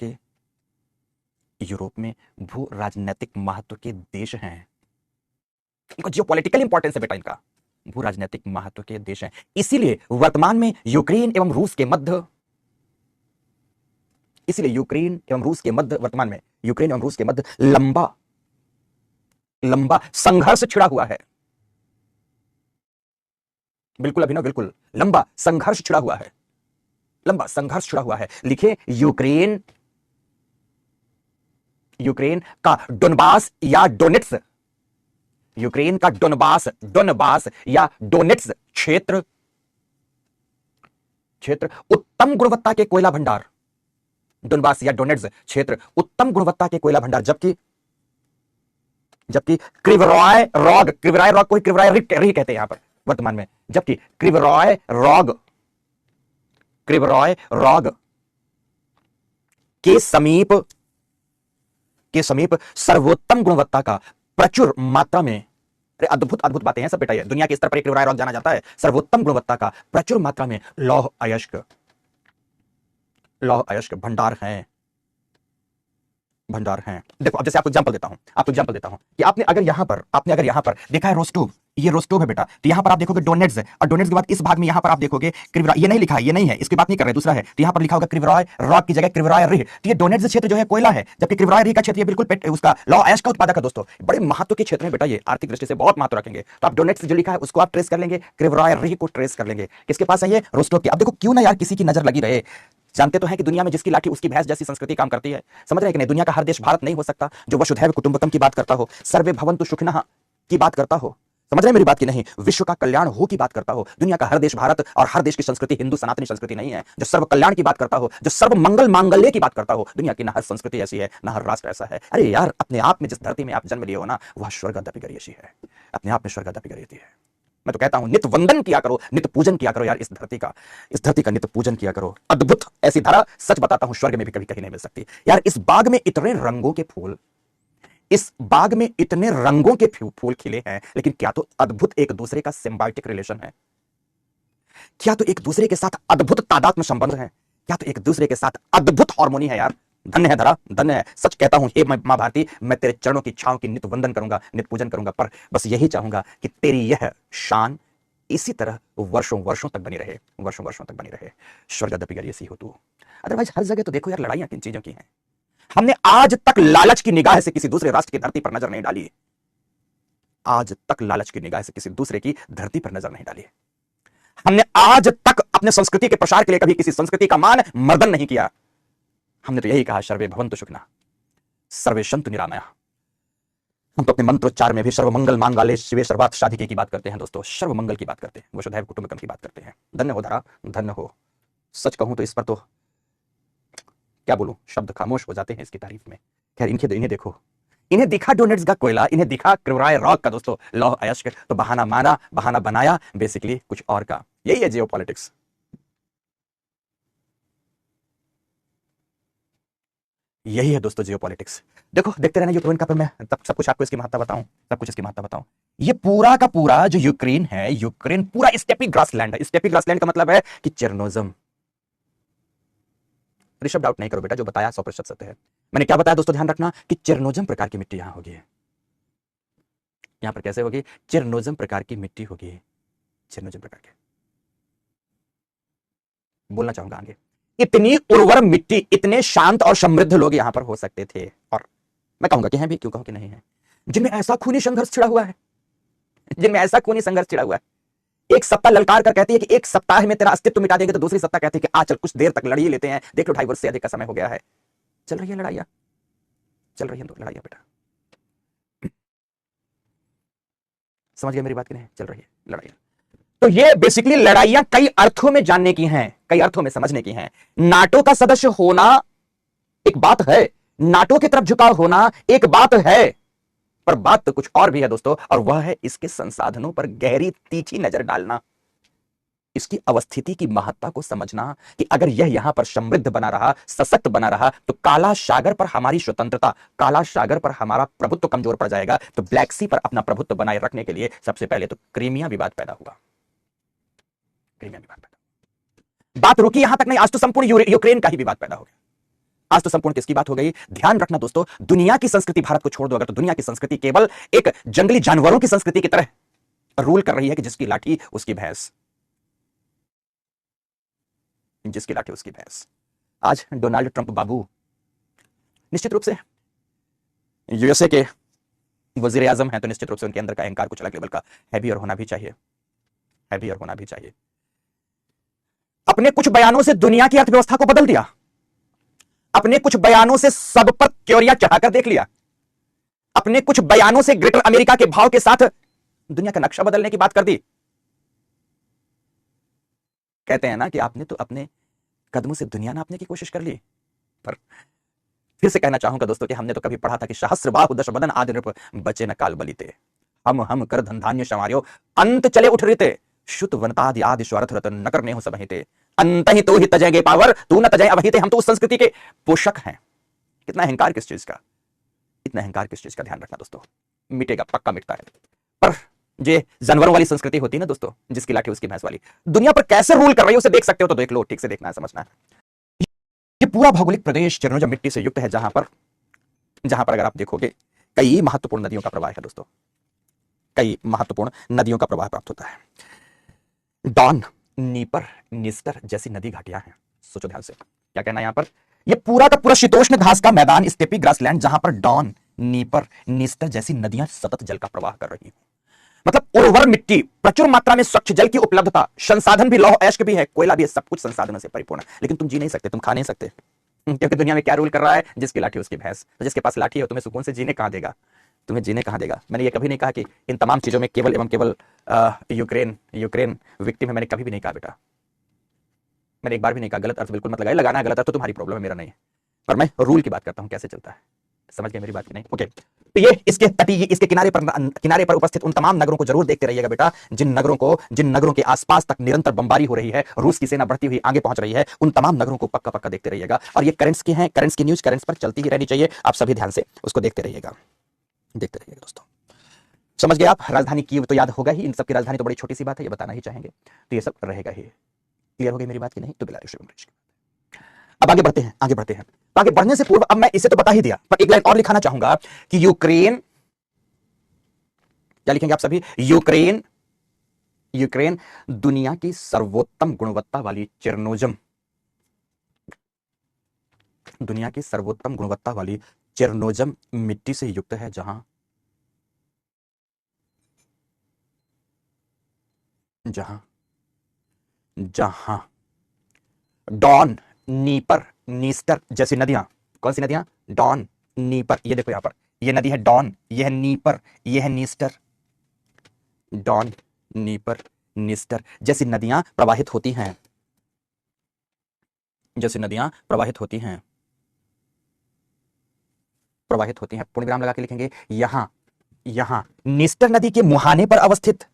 के देश हैं। इनको जियोपॉलिटिकल इंपॉर्टेंस है बेटा, इनका भू राजनीतिक महत्व के देश हैं। इसीलिए वर्तमान में यूक्रेन एवं रूस के मध्य लंबा संघर्ष छिड़ा हुआ है। बिल्कुल अभिनव, बिल्कुल लंबा संघर्ष छिड़ा हुआ है। लिखे यूक्रेन का डोनबास या डोनेट्स, या डोनेट्स क्षेत्र उत्तम गुणवत्ता के कोयला भंडार, डोनबास या डोनेट्स क्षेत्र उत्तम गुणवत्ता के कोयला भंडार। जबकि क्रिवरॉय रॉग को क्रिवरॉय रिग कहते हैं यहां पर वर्तमान में, जबकि क्रिवरॉय रॉग के समीप सर्वोत्तम गुणवत्ता का प्रचुर मात्रा में, अद्भुत बातें हैं सब बेटा। ये दुनिया के स्तर पर क्रिवरॉय रॉग जाना जाता है। सर्वोत्तम गुणवत्ता का प्रचुर मात्रा में लौह अयस्क भंडार हैं। देखो अब जैसे आपको एग्जांपल देता हूं कि आपने अगर यहां पर देखा है रोस्टोव, ये रोस्टोव है बेटा। तो यहाँ पर आप देखोगे डोनेट्स है, और डोनेट्स के बाद इस भाग में यहाँ पर आप देखोगे क्रिवरॉय। ये नहीं लिखा है, ये नहीं है, इसकी बात नहीं कर रहे, दूसरा है। तो यहाँ पर लिखा होगा क्रिवरॉय रॉक की जगह क्रिवरॉय रिह। तो ये डोनेट्स क्षेत्र जो है कोयला है, जबकि क्रिवरॉय रिह का क्षेत्र ये बिल्कुल उसका लौ ऐश का उत्पादक है दोस्तों। बड़े महत्व के क्षेत्र में बेटा, ये आर्थिक दृष्टि से बहुत महत्व रखेंगे। तो आप डोनेट्स जो लिखा है उसको आप ट्रेस कर लेंगे, क्रिवरॉय रिह को ट्रेस कर लेंगे। किसके पास है ये? रोस्टोव की। अब देखो क्यों ना यार किसी की नजर लगी रहे। जानते तो हैं कि दुनिया में जिसकी लाठी उसकी भैंस जैसी संस्कृति काम करती है। समझ रहे हैं कि नहीं? दुनिया का हर देश भारत नहीं हो सकता जो वसुधैव कुटुंबकम की बात करता हो, सर्वे भवन्तु सुखिनः की बात करता हो। समझ रहे मेरी बात की नहीं? विश्व का कल्याण हो की बात करता हो। दुनिया का हर देश भारत, और हर देश की संस्कृति हिंदू सनातनी संस्कृति नहीं है जो सर्व कल्याण की बात करता हो, जो सर्व मंगल मांगल्य की बात करता हो। दुनिया की ना हर संस्कृति ऐसी है, ना हर राष्ट्र ऐसा है। अरे यार, अपने आप में जिस धरती में आप जन्म लिए हो ना, वह स्वर्गदपि गरीयसी है। अपने आप में स्वर्गदपि गरीयसी है। मैं तो कहता हूं नित्य वंदन किया करो, नित्य पूजन किया करो यार इस धरती का। इस धरती का नित्य पूजन किया करो। अद्भुत ऐसी धरा, सच बताता हूं, स्वर्ग में भी कभी कहीं नहीं मिल सकती यार। इस बाग में इतने रंगों के फूल, इस बाग में इतने रंगों के फूल खिले हैं, लेकिन क्या तो अद्भुत एक दूसरे का सिम्बायोटिक रिलेशन है। क्या तो एक दूसरे के साथ अद्भुत तादात्म्य संबंध है। क्या तो एक दूसरे के साथ अद्भुत हार्मोनी है यार। धन्य है धरा, धन्य है। सच कहता हूं हे मां भारती, मैं तेरे चरणों की छांव की नित्य वंदन करूंगा, नित्य पूजन करूंगा, पर बस यही चाहूंगा कि तेरी यह शान इसी तरह वर्षों वर्षों तक बनी रहे, वर्षों वर्षों तक बनी रहे। स्वर्गदपि गरीयसी हो तू। अदरवाइज हर जगह तो देखो यार लड़ाइयां किन चीजों की हैं। हमने आज तक लालच की निगाह से किसी दूसरे राष्ट्र की धरती पर नजर नहीं डाली। आज तक लालच की निगाह से किसी दूसरे की धरती पर नजर नहीं डाली। हमने आज तक अपने संस्कृति के प्रसार के लिए कभी किसी संस्कृति का मान मर्दन नहीं किया। हमने तो यही कहा सर्वे भवन्तु सुखिनः सर्वे सन्तु निरामया। हम तो अपने मंत्रोच्चार में भी सर्वमंगल मांगल्ये शिवे सर्वार्थ साधिके की बात करते हैं दोस्तों। सर्वमंगल की बात करते हैं, वसुधैव कुटुंबकम की बात करते हैं। धन्य हो धरा, धन्य हो। सच कहूं तो इस पर तो क्या बोलूं, शब्द खामोश हो जाते हैं इसकी तारीफ में। खैर इन्हें देखो, इन्हें दिखा डोनेट्स का कोयला, इन्हें दिखा क्रिवरॉय रॉक का दोस्तों लौह अयस्क, तो बहाना माना, बहाना बनाया बेसिकली कुछ और का। यही है जियोपॉलिटिक्स। यही है दोस्तों जियोपॉलिटिक्स। देखो देखते रहना यूक्रेन का, पर मैं तब सब कुछ आपको इसकी महत्ता बताऊं, सब कुछ इसकी महत्ता बताऊं। ये पूरा का पूरा जो यूक्रेन है, यूक्रेन पूरा स्टेपी ग्रासलैंड है। स्टेपी ग्रासलैंड का मतलब है कि चेरनोजम। ऋषभ डाउट नहीं करो बेटा, जो बताया 100% सत्य है। मैंने क्या बताया दोस्तों, ध्यान रखना कि चेरनोजम प्रकार की मिट्टी यहां होगी। यहां पर कैसे होगी? चेरनोजम प्रकार की मिट्टी होगी। चेरनोजम प्रकार की बोलना चाहूंगा आगे। इतनी उर्वर मिट्टी, इतने शांत और समृद्ध लोग यहां पर हो सकते थे, और मैं कहूंगा कि हैं भी, क्यों कहूं कि नहीं है, जिनमें ऐसा खूनी संघर्ष छिड़ा हुआ है, जिनमें ऐसा खूनी संघर्ष छिड़ा हुआ है। एक सत्ता ललकार कर कहती है कि एक सप्ताह में तेरा अस्तित्व मिटा देंगे, तो दूसरी सत्ता कहती है कि आ चल कुछ देर तक लड़ ही लेते हैं। देख लो 2.5 वर्ष से अधिक का समय हो गया है, चल रही है लड़ाइयां, चल रही है लड़ाइयां बेटा। समझ गए मेरी बात की नहीं? चल रही है लड़ाइयां। तो ये बेसिकली लड़ाइयां कई अर्थों में जानने की हैं, कई अर्थों में समझने की हैं। नाटो का सदस्य होना एक बात है, नाटो की तरफ झुकाव होना एक बात है, पर बात तो कुछ और भी है दोस्तों, और वह है इसके संसाधनों पर गहरी तीखी नजर डालना, इसकी अवस्थिति की महत्ता को समझना कि अगर यह यहां पर समृद्ध बना रहा, सशक्त बना रहा, तो काला सागर पर हमारी स्वतंत्रता, काला सागर पर हमारा प्रभुत्व कमजोर पड़ जाएगा। तो ब्लैक सी पर अपना प्रभुत्व बनाए रखने के लिए सबसे पहले तो क्रीमिया विवाद पैदा हुआ। क्रीमिया विवाद पैदा, बात रुकी यहां तक नहीं, आज तो संपूर्ण यूक्रेन का ही विवाद पैदा हो गया। आज तो संपूर्ण किसकी बात हो गई? ध्यान रखना दोस्तों, दुनिया की संस्कृति, भारत को छोड़ दो अगर, तो दुनिया की संस्कृति केवल एक जंगली जानवरों की संस्कृति की तरह रूल कर रही है कि जिसकी लाठी उसकी भैंस, जिसकी लाठी उसकी भैंस। आज डोनाल्ड ट्रंप बाबू निश्चित रूप से यूएसए के वजीर आजम हैं, तो निश्चित रूप से उनके अंदर का अहंकार कुछ अलग लेवल का है भी, और होना भी चाहिए, है भी और होना भी चाहिए। अपने कुछ बयानों से दुनिया की अर्थव्यवस्था को बदल दिया, अपने कुछ बयानों से सब पर क्योरिया चढ़ाकर देख लिया, अपने कुछ बयानों से ग्रेटर अमेरिका के भाव के साथ दुनिया का नक्शा बदलने की बात कर दी। कहते हैं ना कि आपने तो अपने कदमों से दुनिया नापने की कोशिश कर ली। पर फिर से कहना चाहूंगा दोस्तों कि हमने तो कभी पढ़ा था कि सहस्रबाहु दशवदन आदि नृप बचे न काल बलिते, हम कर धनधान्य संवार्यो अंत चले उठ रीते, शुत वनतादि आदि स्वार्थ रतन न करने हो सबहिते, अंत ही तो ही तजेंगे पावर तू न तजय अवहिते। हम तो उस संस्कृति के पोषक हैं। कितना अहंकार किस चीज का, इतना अहंकार किस चीज का, ध्यान रखना दोस्तों। मिटेगा, पक्का मिटता है, पर ये जानवरों वाली संस्कृति होती है ना दोस्तों, जिसकी लाठी उसकी भैंस वाली, दुनिया पर कैसे रूल कर रही है उसे देख सकते हो तो देख लो, ठीक से देखना है, समझना है। ये पूरा भौगोलिक प्रदेश चेरनोजम मिट्टी से युक्त है, जहां पर अगर आप देखोगे कई महत्वपूर्ण नदियों का प्रवाह है दोस्तों। कई महत्वपूर्ण नदियों का प्रवाह प्राप्त होता है। डॉन, नीपर, निस्टर जैसी नदी घाटियां हैं। सोचो ध्यान से, क्या कहना है यहां पर, ये पूरा का पूरा शीतोष्ण घास का मैदान, स्टेपी ग्रासलैंड, जहां पर डॉन, नीपर, निस्टर जैसी नदियां सतत जल का प्रवाह कर रही हैं। मतलब उर्वर मिट्टी, प्रचुर मात्रा में स्वच्छ जल की उपलब्धता, संसाधन भी लौह अयस्क भी है, कोयला भी है, सब कुछ संसाधनों से परिपूर्ण है। लेकिन तुम जी नहीं सकते, तुम खा नहीं सकते, क्योंकि दुनिया में क्या रूल कर रहा है, जिसकी लाठी उसकी भैंस। तो जिसके पास लाठी है तुम्हें सुकून से जीने कहां देगा, तुम्हें जीने कहां देगा। मैंने ये कभी नहीं कहा कि इन तमाम चीजों में केवल एवं केवल यूक्रेन विक्टिम है, मैंने कभी भी नहीं कहा बेटा, मैंने एक बार भी नहीं कहा। गलत अर्थ बिल्कुल मत लगाइए, लगाना है गलत अर्थ तो तुम्हारी प्रॉब्लम है, मेरा नहीं है। पर मैं रूल की बात करता हूं, कैसे चलता है, समझ गए मेरी बात की नहीं? ओके, तो ये इसके तटीय, इसके किनारे पर उपस्थित उन तमाम नगरों को जरूर देखते रहिएगा बेटा, जिन नगरों के आसपास तक निरंतर बमबारी हो रही है, रूस की सेना बढ़ती हुई आगे पहुंच रही है, उन तमाम नगरों को पक्का पक्का देखते रहिएगा। और ये करंट्स की हैं, करंट्स की न्यूज करंट्स पर चलती ही रहनी चाहिए, आप सभी ध्यान से उसको देखते रहिएगा दोस्तों। समझ गए आप? राजधानी कीव तो याद होगा ही, इन सब की राजधानी तो बड़ी छोटी सी बात है, ये बताना ही चाहेंगे, तो ये सब रहेगा ही। क्लियर हो गई मेरी बात की नहीं? तो बेलारूस। अब आगे बढ़ते हैं, तो आगे बढ़ने से पूर्व अब मैं इसे तो बता ही दिया, पर एक लाइन और लिखाना चाहूंगा कि यूक्रेन, क्या लिखेंगे आप सभी? यूक्रेन दुनिया की सर्वोत्तम गुणवत्ता वाली चेरनोजम, दुनिया की सर्वोत्तम गुणवत्ता वाली चेरनोजम मिट्टी से युक्त है, जहां डॉन, नीपर, नीस्टर जैसी नदियां। कौन सी नदियां? डॉन, नीपर, ये देखो यहां पर, ये नदी है डॉन, ये है नीपर, ये है नीस्टर। डॉन, नीपर, निस्टर जैसी नदियां प्रवाहित होती हैं, पूर्ण विराम लगा के लिखेंगे। यहां निस्टर नदी के मुहाने पर अवस्थित,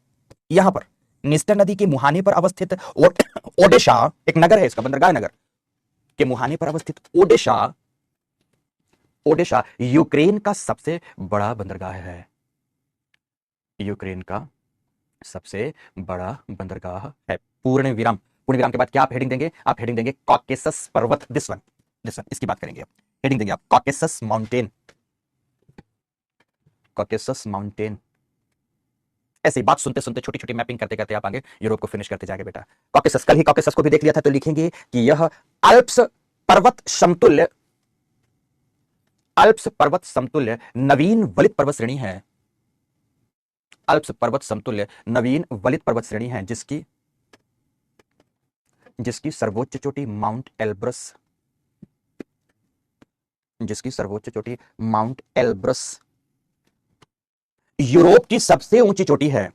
यहां पर निस्टर नदी के मुहाने पर अवस्थित ओडेशा, एक नगर है इसका, बंदरगाह नगर के मुहाने पर अवस्थित ओडेशा यूक्रेन का सबसे बड़ा बंदरगाह है। यूक्रेन का सबसे बड़ा बंदरगाह है। पूर्ण विराम के बाद क्या आप हेडिंग देंगे? आप हेडिंग देंगे कॉकेसस पर्वत, दिस वन, इसकी बात करेंगे। हेडिंग देंगे आप कॉकेसस माउंटेन। ऐसी बात सुनते सुनते, छोटी छोटी मैपिंग करते करते आप आगे यूरोप को फिनिश करते जाएंगे बेटा। कॉकेसस, कल ही कॉकेसस को भी देख लिया था, तो लिखेंगे कि यह अल्प्स पर्वत समतुल्य नवीन वलित पर्वत श्रेणी है। अल्प्स पर्वत समतुल्य नवीन वलित पर्वत श्रेणी है, जिसकी सर्वोच्च चोटी माउंट एल्ब्रस यूरोप की सबसे ऊंची चोटी है।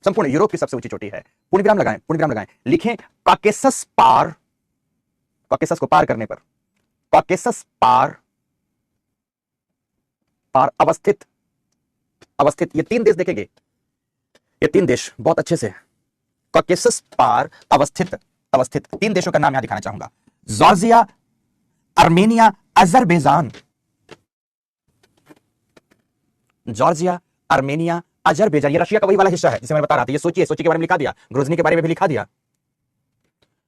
संपूर्ण यूरोप की सबसे ऊंची चोटी है। पूर्ण विराम लगाएं, लिखें कॉकेसस को पार करने पर, कॉकेसस पार अवस्थित, ये 3 देश देखेंगे, ये 3 देश बहुत अच्छे से, कॉकेसस पार अवस्थित 3 देशों का नाम यहां दिखाना चाहूंगा। Georgia, Armenia, Azerbaijan. ये रशिया का वही वाला हिस्सा है जिसे मैं बता रहा था। ये सोची के बारे में लिखा दिया, ग्रोजनी के बारे में भी लिखा दिया।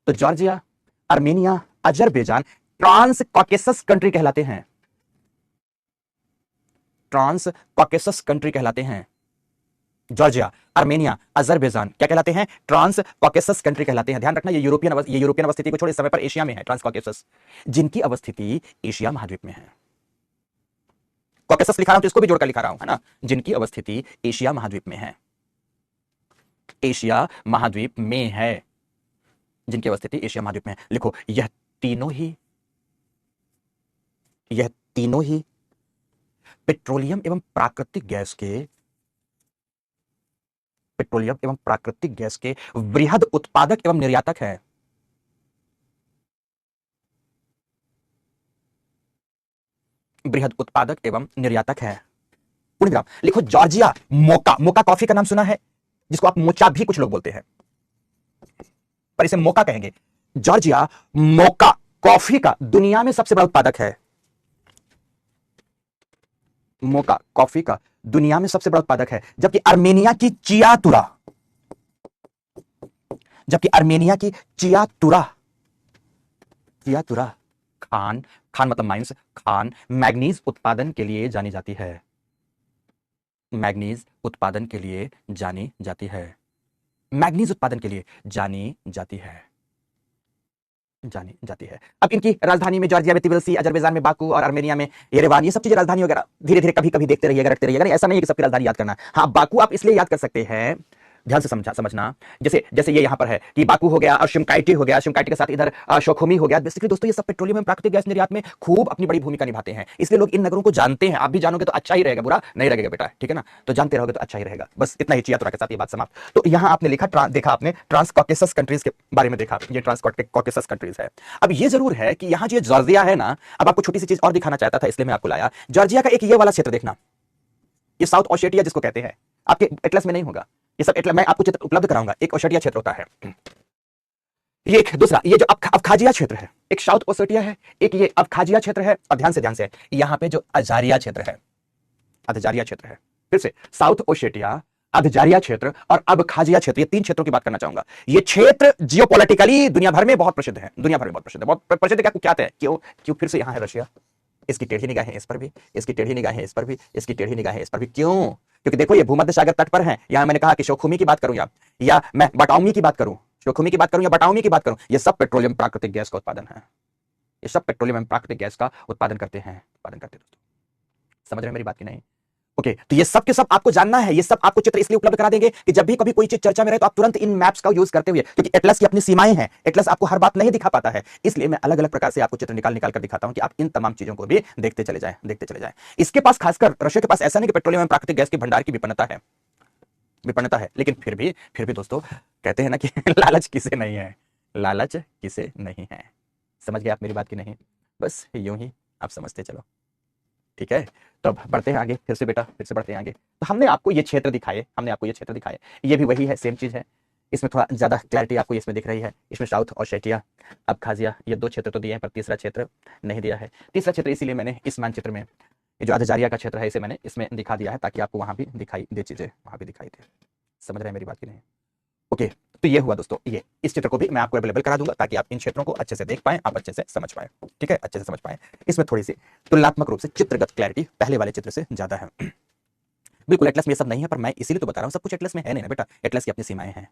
तो Georgia, Armenia, Azerbaijan trans Caucasus country कहलाते हैं। जॉर्जिया, आर्मेनिया, अजरबैजान क्या कहलाते हैं? ट्रांस कॉकेसस कंट्री कहलाते हैं। ध्यान रखना, ये यूरोपियन अवस्थिति को छोड़े, समय पर एशिया में है ट्रांस कॉकेसस, जिनकी अवस्थिति एशिया महाद्वीप में है। कॉकेसस लिखा रहा हूं तो इसको भी जोड़कर लिखा रहा हूं, है ना, जिनकी अवस्थिति एशिया महाद्वीप में है, जिनकी अवस्थिति एशिया महाद्वीप में है। लिखो, यह तीनों ही पेट्रोलियम एवं प्राकृतिक गैस के वृहद उत्पादक एवं निर्यातक है। पूर्ण विराम। लिखो जॉर्जिया, मोका कॉफी का नाम सुना है, जिसको आप मोचा भी कुछ लोग बोलते हैं, पर इसे मोका कहेंगे। जॉर्जिया मोका कॉफी का दुनिया में सबसे बड़ा उत्पादक है। मोका कॉफी का दुनिया में सबसे बड़ा उत्पादक है। जबकि आर्मेनिया की चिया तुरा खान, खान मतलब माइंस, खान मैग्नीज उत्पादन के लिए जानी जाती है। मैग्नीज उत्पादन के लिए जानी जाती है। मैग्नीज उत्पादन के लिए जानी जाती है। जानी जाती है। अब इनकी राजधानी में जॉर्जिया में तिबिलिसी, अजरबैजान में बाकू और आर्मेनिया में येरेवान, ये सब चीजें राजधानी वगैरह धीरे धीरे कभी कभी देखते रहिएगा, रखते रहिएगा। ऐसा नहीं है कि सबकी राजधानी याद करना। हाँ, बाकू आप इसलिए याद कर सकते हैं, ध्यान से समझना। जैसे जैसे ये यहाँ पर है कि बाकू हो गया और शिमकाइटी हो गया, शिमकाइटी के साथ इधर शोखोमी हो गया। बेसिकली दोस्तों ये सब पेट्रोलियम एवं प्राकृतिक गैस निर्यात में खूब अपनी बड़ी भूमिका निभाते हैं, इसलिए लोग इन नगरों को जानते हैं। आप भी जानोगे तो अच्छा ही रहेगा, बुरा नहीं लगेगा बेटा, ठीक है ना। तो जानते रहोगे तो अच्छा ही रहेगा। बस इतना ही चियातुरा के साथ ये बात समाप्त। तो यहाँ आपने लिखा, देखा आपने ट्रांस कॉकेसस कंट्रीज के बारे में देखा, ये ट्रांस कॉकेसस कंट्रीज है। अब ये जरूर है कि यहाँ जो जॉर्जिया है ना, अब आपको छोटी सी चीज और दिखाना चाहता था इसलिए मैं आपको लाया। जॉर्जिया का एक ये वाला क्षेत्र देखना, ये साउथ ओसेटिया जिसको कहते हैं, आपके एटलस में नहीं होगा ये सब। एटलस मैं आपको चित्र उपलब्ध कराऊंगा। एक ओसेटिया क्षेत्र होता है, ये एक दूसरा, ये जो अबखाजिया क्षेत्र है, एक साउथ ओसेटिया है, एक ये अबखाजिया क्षेत्र है। और ध्यान से यहाँ पे जो अजारिया क्षेत्र है, अदजारिया क्षेत्र है। फिर से साउथ ओसेटिया, अदजारिया क्षेत्र और अबखाजिया क्षेत्र, ये तीन क्षेत्रों की बात करना चाहूंगा। ये क्षेत्र जियोपॉलिटिकली दुनिया भर में बहुत प्रसिद्ध है, दुनिया भर में बहुत प्रसिद्ध है। बहुत प्रसिद्ध क्या कुख्यात है। क्यों फिर से यहाँ है रशिया, इसकी टेढ़ी निगाहें इस पर भी, इसकी टेढ़ी निगाहें इस पर भी, इसकी टेढ़ी निगाहें इस पर भी। क्यों? क्योंकि देखो ये भूमध्य सागर तट पर है। यहां मैंने कहा कि शोखुमी की बात करूं या मैं बटाउमी की बात करूं, शोखुमी की बात करूं या बटाउमी की बात करूं, ये सब पेट्रोलियम प्राकृतिक गैस का उत्पादन है। ये सब पेट्रोलियम प्राकृतिक गैस का उत्पादन करते हैं, दोस्तों। समझ रहे हैं मेरी बात की नहीं? ओके, तो ये सब के सब आपको जानना है। ये सब आपको चित्र इसलिए उपलब्ध करा देंगे कि जब भी कभी कोई चीज चर्चा में रहे तो आप तुरंत इन मैप्स का यूज करते हुए, क्योंकि एटलस की अपनी सीमाएं हैं, एटलस आपको हर बात नहीं दिखा पाता है, इसलिए मैं अलग अलग प्रकार से आपको चित्र निकाल कर दिखाता हूं कि आप इन तमाम चीजों को भी देखते चले जाएं। इसके पास, खासकर रशिया के पास, ऐसा नहीं कि पेट्रोलियम एवं प्राकृतिक गैस के भंडार की विपन्नता है, लेकिन फिर भी दोस्तों कहते हैं ना कि लालच किसे नहीं है, लालच किसे नहीं है। समझ गए आप मेरी बात की नहीं? बस यूं ही आप समझते चलो, ठीक है। तो अब बढ़ते हैं आगे, फिर से बेटा, फिर से बढ़ते हैं आगे। तो हमने आपको ये क्षेत्र दिखाए, ये भी वही है, सेम चीज है। इसमें थोड़ा ज्यादा क्लैरिटी आपको इसमें दिख रही है। इसमें साउथ ओसेटिया, अबखाजिया, ये दो क्षेत्र तो दिए हैं, पर तीसरा क्षेत्र नहीं दिया है। तीसरा क्षेत्र इसीलिए मैंने इस मानचित्र में, ये जो अदजारिया का क्षेत्र है, इसे मैंने इसमें दिखा दिया है ताकि आपको वहां भी दिखाई दे, चीजें वहां भी दिखाई दे। समझ रहे हैं मेरी बात की नहीं? ओके, तो ये हुआ दोस्तों, ये इस चित्र को भी मैं आपको अवेलेबल करा दूंगा ताकि आप इन क्षेत्रों को अच्छे से देख पाएं, आप अच्छे से समझ पाएं, ठीक है, अच्छे से समझ पाएं। इसमें थोड़ी सी तुलनात्मक रूप से चित्रगत क्लैरिटी पहले वाले चित्र से ज्यादा है। बिल्कुल एटलस में ये सब नहीं है, पर मैं इसीलिए तो बता रहा हूं, सब कुछ एटलस में है नहीं ना बेटा, एटलस की अपनी सीमाएं हैं,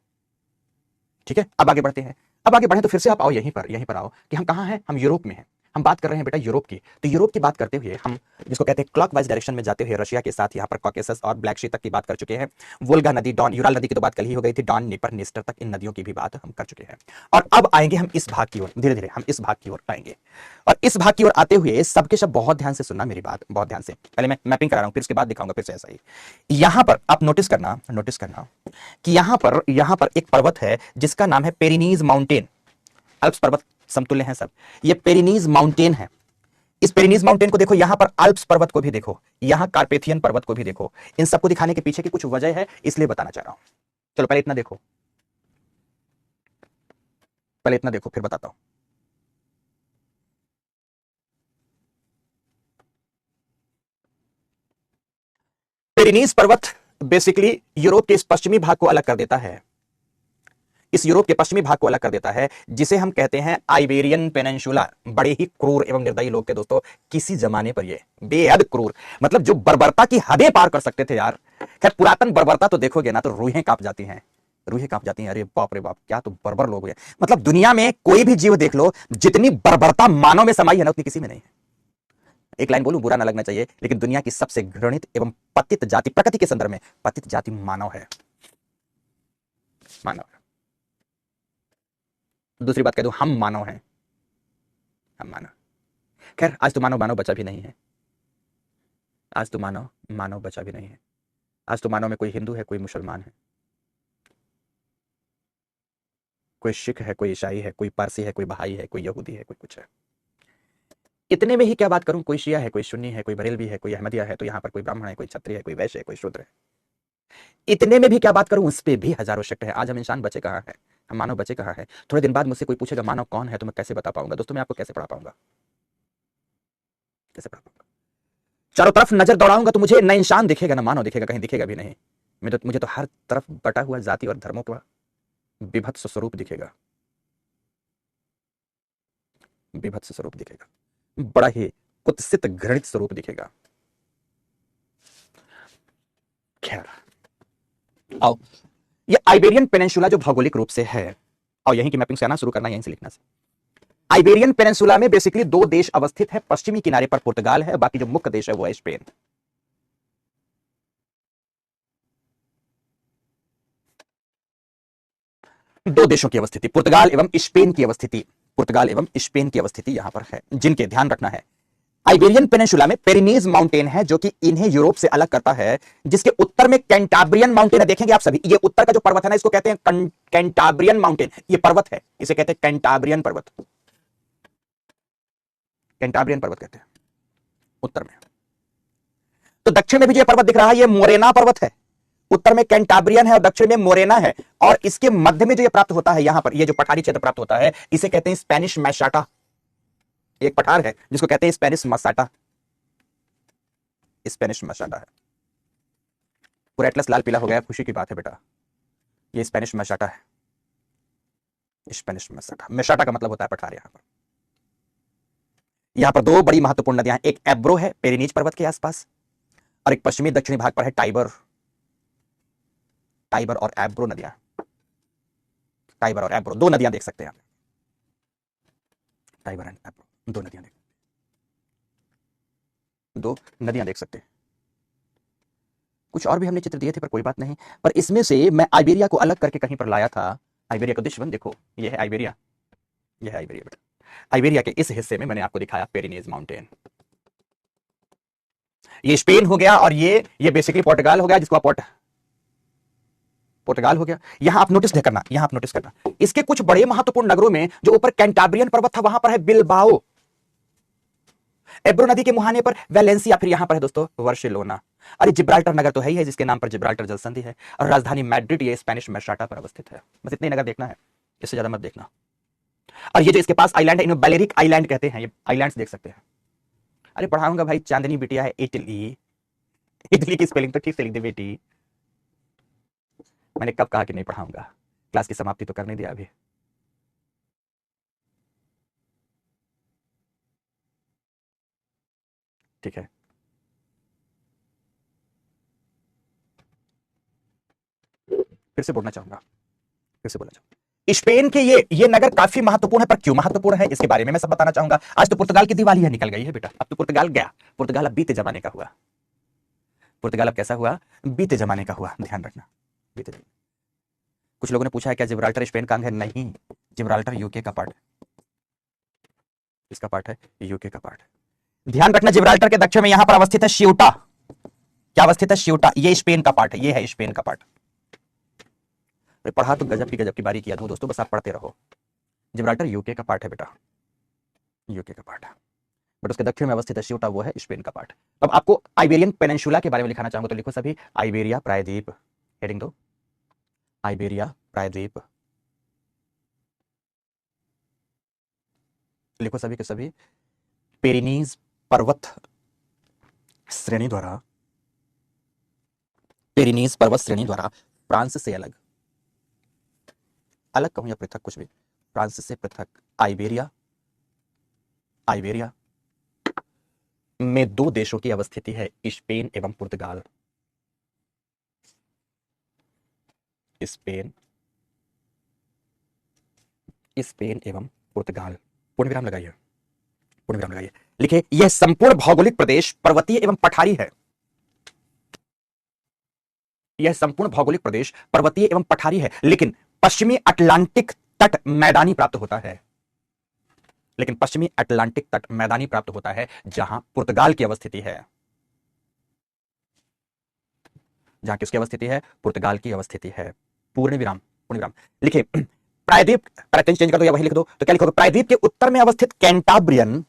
ठीक है। अब आगे बढ़ते हैं। अब आगे बढ़े तो फिर से आप आओ यहीं पर आओ कि हम कहां हैं, हम यूरोप में हैं। हम बात कर रहे हैं बेटा यूरोप की। तो यूरोप की बात करते हुए हम जिसको कहते हैं क्लॉकवाइज डायरेक्शन में जाते हुए रशिया के साथ यहाँ पर कॉकेसस और ब्लैक सी तक की बात कर चुके हैं। वोल्गा नदी, डॉन, यूराल नदी की तो बात कल ही हो गई थी, डॉन, निपर, निस्टर तक इन नदियों की भी बात हम कर चुके हैं। और अब आएंगे हम इस भाग की ओर, धीरे धीरे हम इस भाग की ओर आएंगे। और इस भाग की ओर आते हुए सबके सब बहुत ध्यान से सुनना मेरी बात, बहुत ध्यान से। पहले मैं मैपिंग करा रहा हूं, फिर उसके बाद दिखाऊंगा फिर से ऐसा ही। यहां पर आप नोटिस करना कि यहां पर एक पर्वत है जिसका नाम है पेरिनीज माउंटेन। अल्प्स पर्वत समतुल्य हैं सब, ये पेरिनीज माउंटेन है। इस पेरिनीज माउंटेन को देखो, यहां पर अल्प्स पर्वत को भी देखो, यहां कार्पेथियन पर्वत को भी देखो। इन सबको दिखाने के पीछे की कुछ वजह है, इसलिए बताना चाह रहा हूं। चलो पहले इतना देखो, फिर बताता हूं। पेरिनीज पर्वत बेसिकली यूरोप के इस पश्चिमी भाग को अलग कर देता है, इस यूरोप के पश्चिमी भाग को अलग कर देता है, जिसे हम कहते हैं आइबेरियन पेनिनसुला। बड़े ही क्रूर एवं निर्दयी लोग थे दोस्तों किसी जमाने पर, ये बेहद क्रूर, मतलब जो बर्बरता की हदें पार कर सकते थे यार। खैर पुरातन बर्बरता तो देखोगे ना तो रूहें कांप जाती हैं, अरे बाप रे बाप, क्या तो बर्बर लोग हुए। मतलब दुनिया में कोई भी जीव देख लो, जितनी बर्बरता मानव में समाई है ना, उतनी किसी में नहीं है। एक लाइन बोलूं, बुरा ना लगना चाहिए, लेकिन दुनिया की सबसे घृणित एवं पतित जाति, प्रकृति के संदर्भ में पतित जाति मानव है, मानव। दूसरी बात कह दूं, हम मानव हैं, हम मानव। खैर आज तो मानव बचा भी नहीं है, आज तो मानव बचा भी नहीं है। आज तो मानव में कोई हिंदू है, कोई मुसलमान है, कोई सिख है, कोई ईसाई है, कोई पारसी है, कोई बहाई है, कोई यहूदी है, कोई कुछ है। इतने में ही क्या बात करूं, कोई शिया है, कोई सुन्नी है, कोई बरेलवी है, कोई अहमदिया है, तो यहां पर कोई ब्राह्मण है, कोई क्षत्रिय है, कोई वैश्य है, कोई शूद्र है। इतने में भी क्या बात करूं, उस पे भी हजारों शक्त है। आज हम इंसान बचे कहां हैं, हम मानव बचे कहां हैं। थोड़े दिन बाद मुझसे कोई पूछेगा मानव कौन है, तो मैं कैसे बता पाऊंगा दोस्तों, मैं आपको कैसे पढ़ा पाऊंगा, कैसे पढ़ा पाऊंगा। चारों तरफ नजर दौड़ाऊंगा तो मुझे न इंसान दिखेगा, न मानव दिखेगा, कहीं दिखेगा भी नहीं। मुझे तो हर तरफ बटा हुआ जाति और धर्मों का विभत्स स्वरूप दिखेगा, विभत्स स्वरूप दिखेगा। बड़ा ही कुत्सित घृणित स्वरूप दिखेगा। खैर, आओ, ये आइबेरियन पेनिनसुला जो भौगोलिक रूप से है, और यहीं की मैपिंग से आना शुरू करना, यहीं से लिखना से। आइबेरियन पेनिनसुला में बेसिकली दो देश अवस्थित है। पश्चिमी किनारे पर पुर्तगाल है, बाकी जो मुख्य देश है वो है स्पेन। दो देशों की अवस्थिति, पुर्तगाल एवं स्पेन की अवस्थिति, पुर्तगाल एवं स्पेन की अवस्थिति यहां पर है, जिनके ध्यान रखना है। आइबेरियन पेनिनसुला में पेरिनीज माउंटेन है, जो कि इन्हें यूरोप से अलग करता है, जिसके उत्तर में कैंटाब्रियन माउंटेन है। देखेंगे आप सभी, ये उत्तर का जो पर्वत है ना, इसको कहते हैं कैंटाब्रियन माउंटेन। ये पर्वत है, इसे कहते हैं कैंटाब्रियन पर्वत, कैंटाब्रियन पर्वत कहते हैं उत्तर में। तो दक्षिण में भी जो पर्वत दिख रहा है, ये मोरेना पर्वत है। उत्तर में कैंटाब्रियन है और दक्षिण में मोरेना है, और इसके मध्य में जो ये प्राप्त होता है, यहां पर ये जो पठारी क्षेत्र प्राप्त होता है, इसे कहते हैं स्पेनिश मैसाटा। एक पठार है जिसको कहते हैं स्पेनिश मसाटा, स्पेनिश मसाटा है। पूरा एटलस लाल पीला हो गया, खुशी की बात है बेटा। ये स्पेनिश मसाटा है, स्पेनिश मसाटा। मसाटा का मतलब होता है पठार। यहां पर दो बड़ी महत्वपूर्ण नदियां, एक एब्रो है पेरिनीज पर्वत के आसपास, और एक पश्चिमी दक्षिणी भाग पर है टाइबर। टाइबर और एब्रो नदियां, टाइबर और एब्रो दो नदियां देख सकते हैं आप। टाइबर एंड एब्रो दो नदियां देख सकते हैं। कुछ और भी हमने चित्र दिए थे, पर कोई बात नहीं। पर इसमें से मैं आइबेरिया को अलग करके कहीं पर लाया था। आइबेरिया का दुश्मन देखो, ये है आइबेरिया, ये है आइबेरिया बेटा। आइबेरिया के इस हिस्से में मैंने आपको दिखाया पेरिनीज माउंटेन। ये स्पेन हो गया, और ये बेसिकली पोर्टुगाल हो गया, जिसको आप पुर्तगाल हो गया। यहां आप नोटिस करना, यहां आप नोटिस करना, इसके कुछ बड़े महत्वपूर्ण नगरों में जो ऊपर कैंटाब्रियन पर्वत था, वहां पर है बिलबाओ। एब्रो नदी के मुहाने पर वेलेंसिया, फिर यहां पर है दोस्तों वर्शिलोना। अरे जिब्राल्टर नगर तो है ही है, जिसके नाम पर जिब्राल्टर जल संधि है, और राजधानी मैड्रिड ये स्पेनिश मेसाटा पर अवस्थित है। बस इतने नगर देखना है, इससे ज्यादा मत देखना। और ये जो इसके पास आइलैंड है, इन्हें बैलेरिक आइलैंड कहते हैं। ये आइलैंड्स देख सकते हैं। अरे पढ़ाऊंगा भाई, चांदनी बिटिया है इटली। इटली की स्पेलिंग तो ठीक से लिख दे बेटी। मैंने कब कहा कि नहीं पढ़ाऊंगा? क्लास की समाप्ति तो करने दिया अभी। ठीक है, फिर से बोलना चाहूंगा, फिर से बोलना चाहूंगा। स्पेन के ये नगर काफी महत्वपूर्ण है, पर क्यों महत्वपूर्ण है इसके बारे में मैं सब बताना चाहूंगा। आज तो पुर्तगाल की दिवाली है, निकल गई है बेटा। अब तो पुर्तगाल गया, पुर्तगाल अब बीते जमाने का हुआ। पुर्तगाल अब कैसा हुआ? बीते जमाने का हुआ, ध्यान रखना, बीते जमाने। कुछ लोगों ने पूछा है क्या जिब्राल्टर स्पेन का अंग है? नहीं, जिब्राल्टर यूके का पार्ट है। इसका पार्ट है, यूके का पार्ट है। ध्यान रखना, जिब्राल्टर के दक्षिण में यहां पर अवस्थित है श्यूटा। क्या अवस्थित है? श्यूटा। ये स्पेन का पार्ट है, ये है स्पेन का पार्ट। पढ़ा तो गजब की बारी किया दूं दोस्तों, बस आप पढ़ते रहो। जिब्राल्टर यूके का पार्ट है बेटा, यूके का पार्ट है, बट उसके दक्षिण में अवस्थित है श्यूटा, वो है स्पेन का पार्ट। अब आपको आइबेरियन पेनिनसुला के बारे में लिखाना चाहूंगा, तो लिखो सभी आइबेरिया प्रायद्वीप। हेडिंग दो, आइबेरिया प्रायद्वीप। लिखो सभी के सभी पेरिनीज पर्वत श्रेणी द्वारा, पेरिनीज पर्वत श्रेणी द्वारा फ्रांस से अलग, अलग कहूं या पृथक, कुछ भी, फ्रांस से पृथक आइबेरिया, आइबेरिया में दो देशों की अवस्थिति है, स्पेन एवं पुर्तगाल। स्पेन, स्पेन एवं पुर्तगाल। पूर्ण विराम लगाइए, पूर्ण विराम लगाइए। लिखे, यह संपूर्ण भौगोलिक प्रदेश पर्वतीय एवं पठारी है। यह संपूर्ण भौगोलिक प्रदेश पर्वतीय एवं पठारी है, लेकिन पश्चिमी अटलांटिक तट मैदानी प्राप्त होता है। लेकिन पश्चिमी अटलांटिक तट मैदानी प्राप्त होता है, जहां पुर्तगाल की अवस्थिति है। जहां किसकी अवस्थिति है? पुर्तगाल की अवस्थिति है। पूर्ण विराम, पूर्ण विराम। लिखे, प्रायद्वीप, चेंज कर दो या वही लिख दो, तो क्या लिखोगे? प्रायद्वीप के उत्तर में अवस्थित कैंटाब्रियन,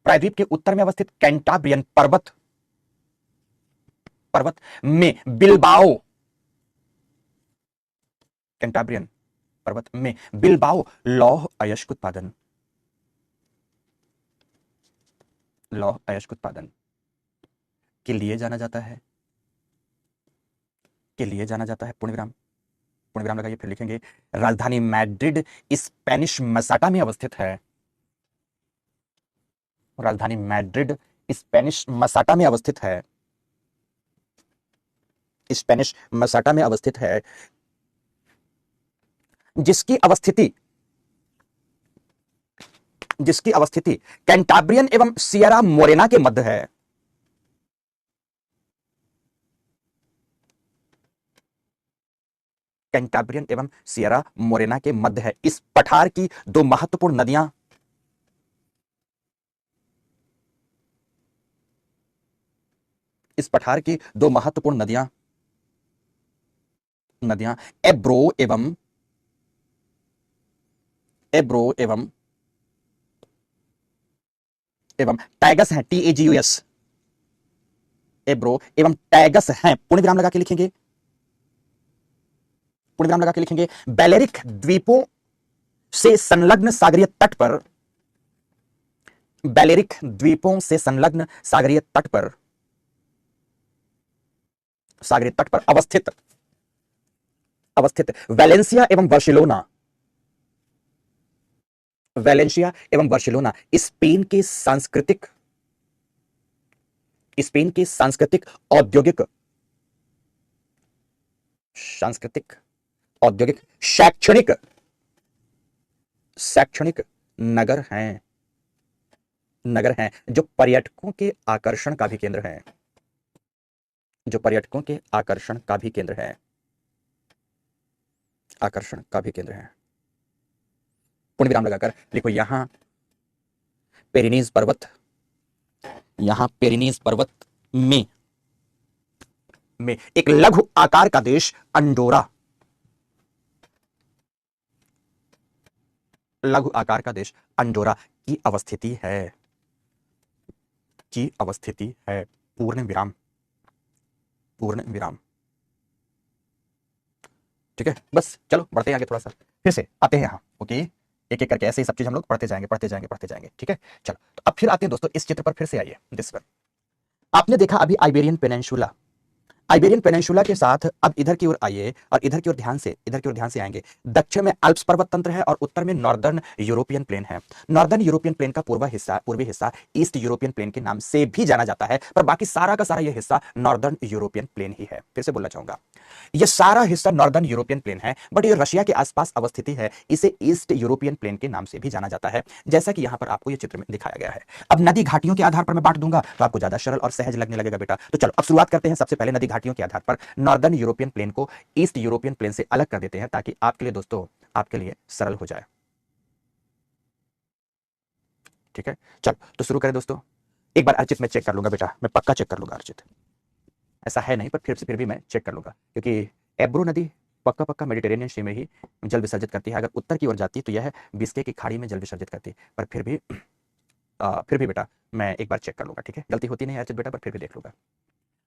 प्रायद्वीप के उत्तर में अवस्थित कैंटाब्रियन पर्वत, पर्वत में बिलबाओ, कैंटाब्रियन पर्वत में बिलबाओ लौह अयस्क उत्पादन, लौह अयस्क उत्पादन के लिए जाना जाता है, के लिए जाना जाता है। पूर्ण विराम, पूर्ण विराम लगाइए, फिर लिखेंगे राजधानी मैड्रिड स्पेनिश मसाटा में अवस्थित है। राजधानी मैड्रिड स्पेनिश मसाटा में अवस्थित है। स्पेनिश मसाटा में अवस्थित है, जिसकी अवस्थिति कैंटाब्रियन एवं सियरा मोरेना के मध्य है। कैंटाब्रियन एवं सियरा मोरेना के मध्य है। इस पठार की दो महत्वपूर्ण नदियां एब्रो एवं टैगस है, TAGUS, एब्रो एवं टैगस है। पूर्ण विराम लगा के लिखेंगे, बैलेरिक द्वीपों से संलग्न सागरीय तट पर, अवस्थित वेलेंसिया एवं बार्सिलोना स्पेन के सांस्कृतिक, औद्योगिक, शैक्षणिक नगर हैं, जो पर्यटकों के आकर्षण का भी केंद्र है। पूर्ण विराम लगाकर लिखो, यहां पेरिनीज पर्वत में एक लघु आकार का देश अंडोरा की अवस्थिति है। पूर्ण विराम। ठीक है, बस चलो बढ़ते हैं आगे, थोड़ा सा फिर से आते हैं यहाँ। ओके, एक एक करके ऐसे ही सब चीज हम लोग पढ़ते जाएंगे। ठीक है, चलो तो अब फिर आते हैं दोस्तों इस चित्र पर, फिर से आइए। दिस वन आपने देखा अभी आइबेरियन पेनिनसुला के साथ अब इधर की ओर आइए और इधर की ओर ध्यान से आएंगे। दक्षिण में अल्प्स पर्वत तंत्र है और उत्तर में नॉर्दर्न यूरोपियन प्लेन है। नॉर्दर्न यूरोपियन प्लेन का पूर्वी हिस्सा ईस्ट यूरोपियन प्लेन के नाम से भी जाना जाता है, पर बाकी सारा का सारा यह हिस्सा नॉर्दर्न यूरोपियन प्लेन ही है। फिर से बोलना चाहूंगा, यह सारा हिस्सा नॉर्दर्न यूरोपियन प्लेन है, बट ये रशिया के आसपास अवस्थिति है। इसे ईस्ट यूरोपियन प्लेन के नाम से भी जाना जाता है, जैसा कि यहां पर आपको यह चित्र में दिखाया गया है। अब नदी घाटियों के आधार पर मैं बांट दूंगा तो आपको ज्यादा सरल और सहज लगने लगेगा बेटा। तो चलो अब शुरुआत करते हैं। सबसे पहले नदी घाटियों के आधार पर नॉर्दर्न यूरोपियन प्लेन को ईस्ट यूरोपियन प्लेन से अलग कर देते हैं, ताकि आपके लिए दोस्तों, आपके लिए सरल हो जाए। ठीक है, चलो तो शुरू करें दोस्तों। एक बार अर्चित मैं चेक कर लूंगा बेटा, मैं पक्का चेक कर लूंगा अर्चित, ऐसा है नहीं पर फिर भी मैं चेक कर लूंगा, क्योंकि एब्रो नदी पक्का मेडिटेरेनियन सी में ही जल विसर्जित करती है। अगर उत्तर की ओर जाती तो यह बिस्के की खाड़ी में जल विसर्जित करती, पर फिर भी बेटा मैं एक बार चेक कर लूंगा। ठीक है, गलती होती नहीं अर्चित बेटा, पर फिर भी देख लूंगा।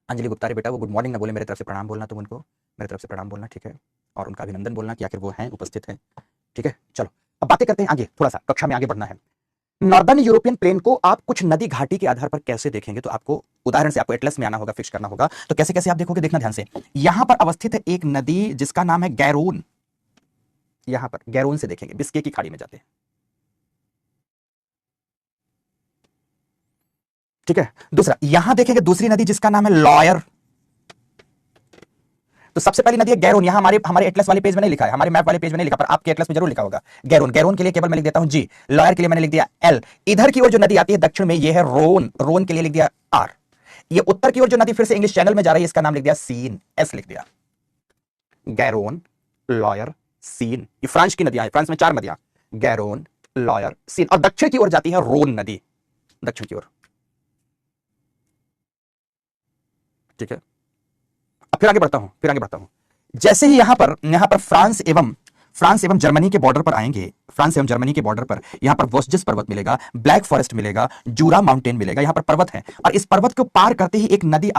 अंजलि गुप्ता रे बेटा, वो गुड मॉर्निंग ना बोले, मेरे तरफ से प्रणाम बोलना, तुम उनको मेरे तरफ से प्रणाम बोलना। ठीक है, और उनका अभिनंदन बोलना कि आखिर वो हैं, उपस्थित हैं। ठीक है, चलो अब बातें करते हैं आगे, थोड़ा सा कक्षा में आगे बढ़ना है। नॉर्दर्न यूरोपियन प्लेन को आप कुछ नदी घाटी के आधार पर कैसे देखेंगे, तो आपको उदाहरण से आपको एटलस में आना होगा, फिक्स करना होगा। तो कैसे कैसे आप देखोगे, देखना ध्यान से। यहां पर अवस्थित है एक नदी जिसका नाम है गैरोन। यहां पर गैरोन से देखेंगे, बिस्के की खाड़ी में जाते हैं। ठीक है, दूसरा यहां देखेंगे दूसरी नदी जिसका नाम है लॉयर। तो सबसे पहली नदी है गैरोन। यहां हमारे एटलस वाले पेज में नहीं लिखा है, हमारे मैप वाले पेज में नहीं लिखा, पर आपके एटलस में जरूर लिखा होगा गैरोन के लिए केवल मैं लिख देता हूं जी, लॉयर के लिए मैंने लिख दिया एल। इधर की ओर जो नदी आती है दक्षिण में, यह है रोन के लिए लिख दिया आर। ये उत्तर की ओर जो नदी फिर से इंग्लिश चैनल में जा रही है, इसका नाम लिख दिया सीन, एस लिख दिया। गैरोन, लॉयर, सीन, ये फ्रांस की नदियां हैं। फ्रांस में 4 नदियां, गैरोन, लॉयर, सीन, और दक्षिण की ओर जाती है रोन नदी, दक्षिण की ओर। ठीक है, अब फिर आगे बढ़ता हूं। जैसे ही यहां पर फ्रांस एवं जर्मनी के बॉर्डर पर आएंगे, यहां पर वोस्जिस पर्वत मिलेगा, ब्लैक फॉरेस्ट मिलेगा, जूरा माउंटेन मिलेगा, यहां पर पर्वत है। और इस पर्वत को पार करते ही एक नदी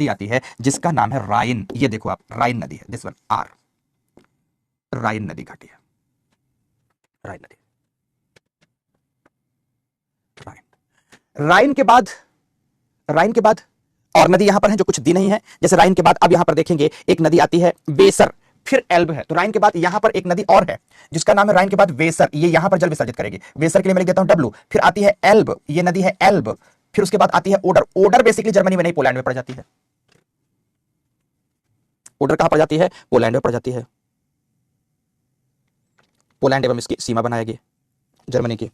आती है जिसका नाम है राइन। ये देखो आप, राइन नदी है, दिस वन आर, राइन नदी घाटी है, राइन के बाद और नदी यहां पर है जो कुछ दी नहीं है। जैसे राइन के बाद अब यहां पर देखेंगे एक नदी आती है वेसर, फिर एल्ब है, तो राइन के बाद यहां पर एक नदी और है जिसका नाम है राइन के बाद वेसर, ये यहां पर जल विसर्जित करेगी, वेसर के लिए मैं लिख देता हूं डब्ल्यू। फिर आती है एल्ब, ये नदी है एल्ब। फिर उसके बाद आती है ओडर, ओडर बेसिकली जर्मनी में नहीं पोलैंड में पड़ जाती है। ओडर कहां पड़ जाती है? पोलैंड में पड़ जाती है। पोलैंड एवं इसकी सीमा बनाएगी जर्मनी की,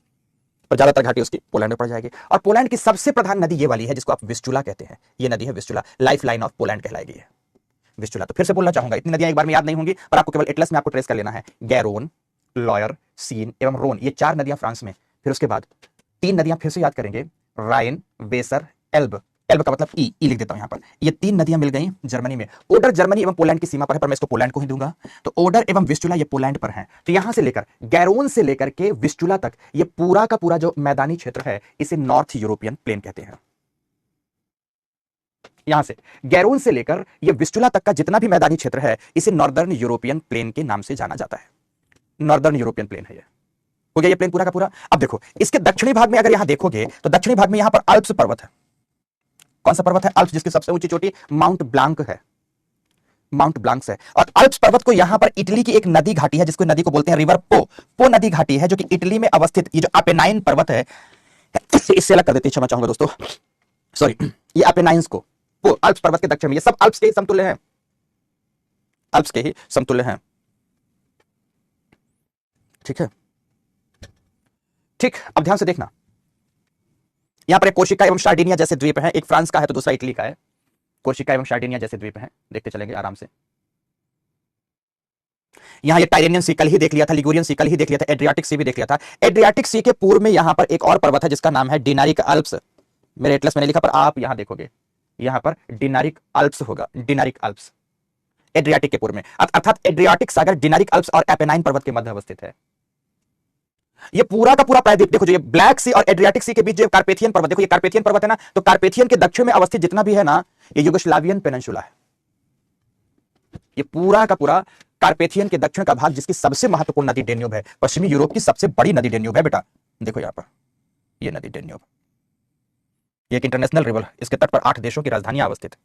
और ज्यादातर घाटी उसकी पोलैंड में पड़ जाएगी। और पोलैंड की सबसे प्रधान नदी ये वाली है जिसको आप विस्चुला कहते हैं, ये नदी है विस्चुला, लाइफ लाइन ऑफ पोलैंड कहलाएगी ये विस्चुला। तो फिर से बोलना चाहूंगा, इतनी नदियां एक बार में याद नहीं होंगी, पर आपको केवल एटलस में आपको ट्रेस कर लेना है। गैरोन, लॉयर, सीन एवं रोन, ये 4 नदियां फ्रांस में। फिर उसके बाद 3 नदियां फिर से याद करेंगे, राइन, वेसर, एल्ब। एल्ब का मतलब ई लिख देता हूं यहां पर। ये 3 नदियां मिल गई जर्मनी में। ओडर जर्मनी एवं पोलैंड की सीमा पर है, पर मैं इसको पोलैंड को ही दूंगा। तो ओडर एवं विस्चुला ये पोलैंड पर है। तो यहां से लेकर गैरोन से लेकर के विस्चुला तक ये पूरा का पूरा जो मैदानी क्षेत्र है इसे नॉर्थ यूरोपियन प्लेन कहते हैं। यहां से गैरोन से लेकर ये विस्चुला तक का जितना भी मैदानी क्षेत्र है इसे नॉर्दर्न यूरोपियन प्लेन के नाम से जाना जाता है। नॉर्दर्न यूरोपियन प्लेन है ये। हो गया ये प्लेन पूरा का पूरा। अब देखो इसके दक्षिणी भाग में अगर यहां देखोगे तो दक्षिणी भाग में यहां पर अल्प्स पर्वत है। कौन सा पर्वत है? अल्प्स, जिसकी सबसे ऊंची चोटी माउंट ब्लांक है, माउंट ब्लांक्स है। और अल्प्स पर्वत को यहां पर इटली की एक नदी घाटी है जिसको नदी को बोलते हैं रिवर पो, पो नदी घाटी है जो कि इटली में अवस्थित ये जो अपेनाइन पर्वत है, इससे अलग कर देते हैं, क्षमा चाहूंगा दोस्तों, सॉरी, ये अपेनाइंस को पो अल्प्स पर्वत के दक्षिण में, ये सब अल्प्स के ही समतुल्य हैं, अल्प्स के ही समतुल्य हैं। ठीक है, ठीक। अब ध्यान से देखना, यहां पर एक कोर्सिका एवं सार्डिनिया जैसे द्वीप है, एक फ्रांस का है तो दूसरा इटली का है। कोर्सिका एवं सार्डिनिया जैसे द्वीप हैं, देखते चलेंगे आराम से। यहां ये टाइरेनियन सी कल ही देख लिया था, लिगुरियन सी कल ही देख लिया था, एड्रियाटिक सी भी देख लिया था। एड्रियाटिक सी के पूर्व में यहां पर एक और पर्वत है जिसका नाम है डिनारिक अल्प्स। मेरे एटलस मैंने लिखा, पर आप यहां देखोगे यहां पर डिनारिक अल्प्स होगा, डिनारिक अल्प्स एड्रियाटिक के पूर्व में, अर्थात एड्रियाटिक सागर डिनारिक अल्प्स और एपेनाइन पर्वत के मध्य अवस्थित है। ये पूरा का पूरा प्रायद्वीप देखो, जो ये ब्लैक सी और एड्रियाटिक सी के बीच जो कार्पेथियन पर्वत, देखो ये कार्पेथियन पर्वत है ना, तो कार्पेथियन के दक्षिण में अवस्थित जितना भी है ना, ये युगोस्लावियन पेनिनसुला है। ये पूरा का पूरा कार्पेथियन के दक्षिण का भाग, जिसकी सबसे महत्वपूर्ण नदी डेन्यूब है, पश्चिमी यूरोप की सबसे बड़ी नदी डेन्यूब है बेटा। देखो यहां पर ये नदी डेन्यूब, ये एक इंटरनेशनल रिवर, इसके तट पर 8 देशों की राजधानियां अवस्थित।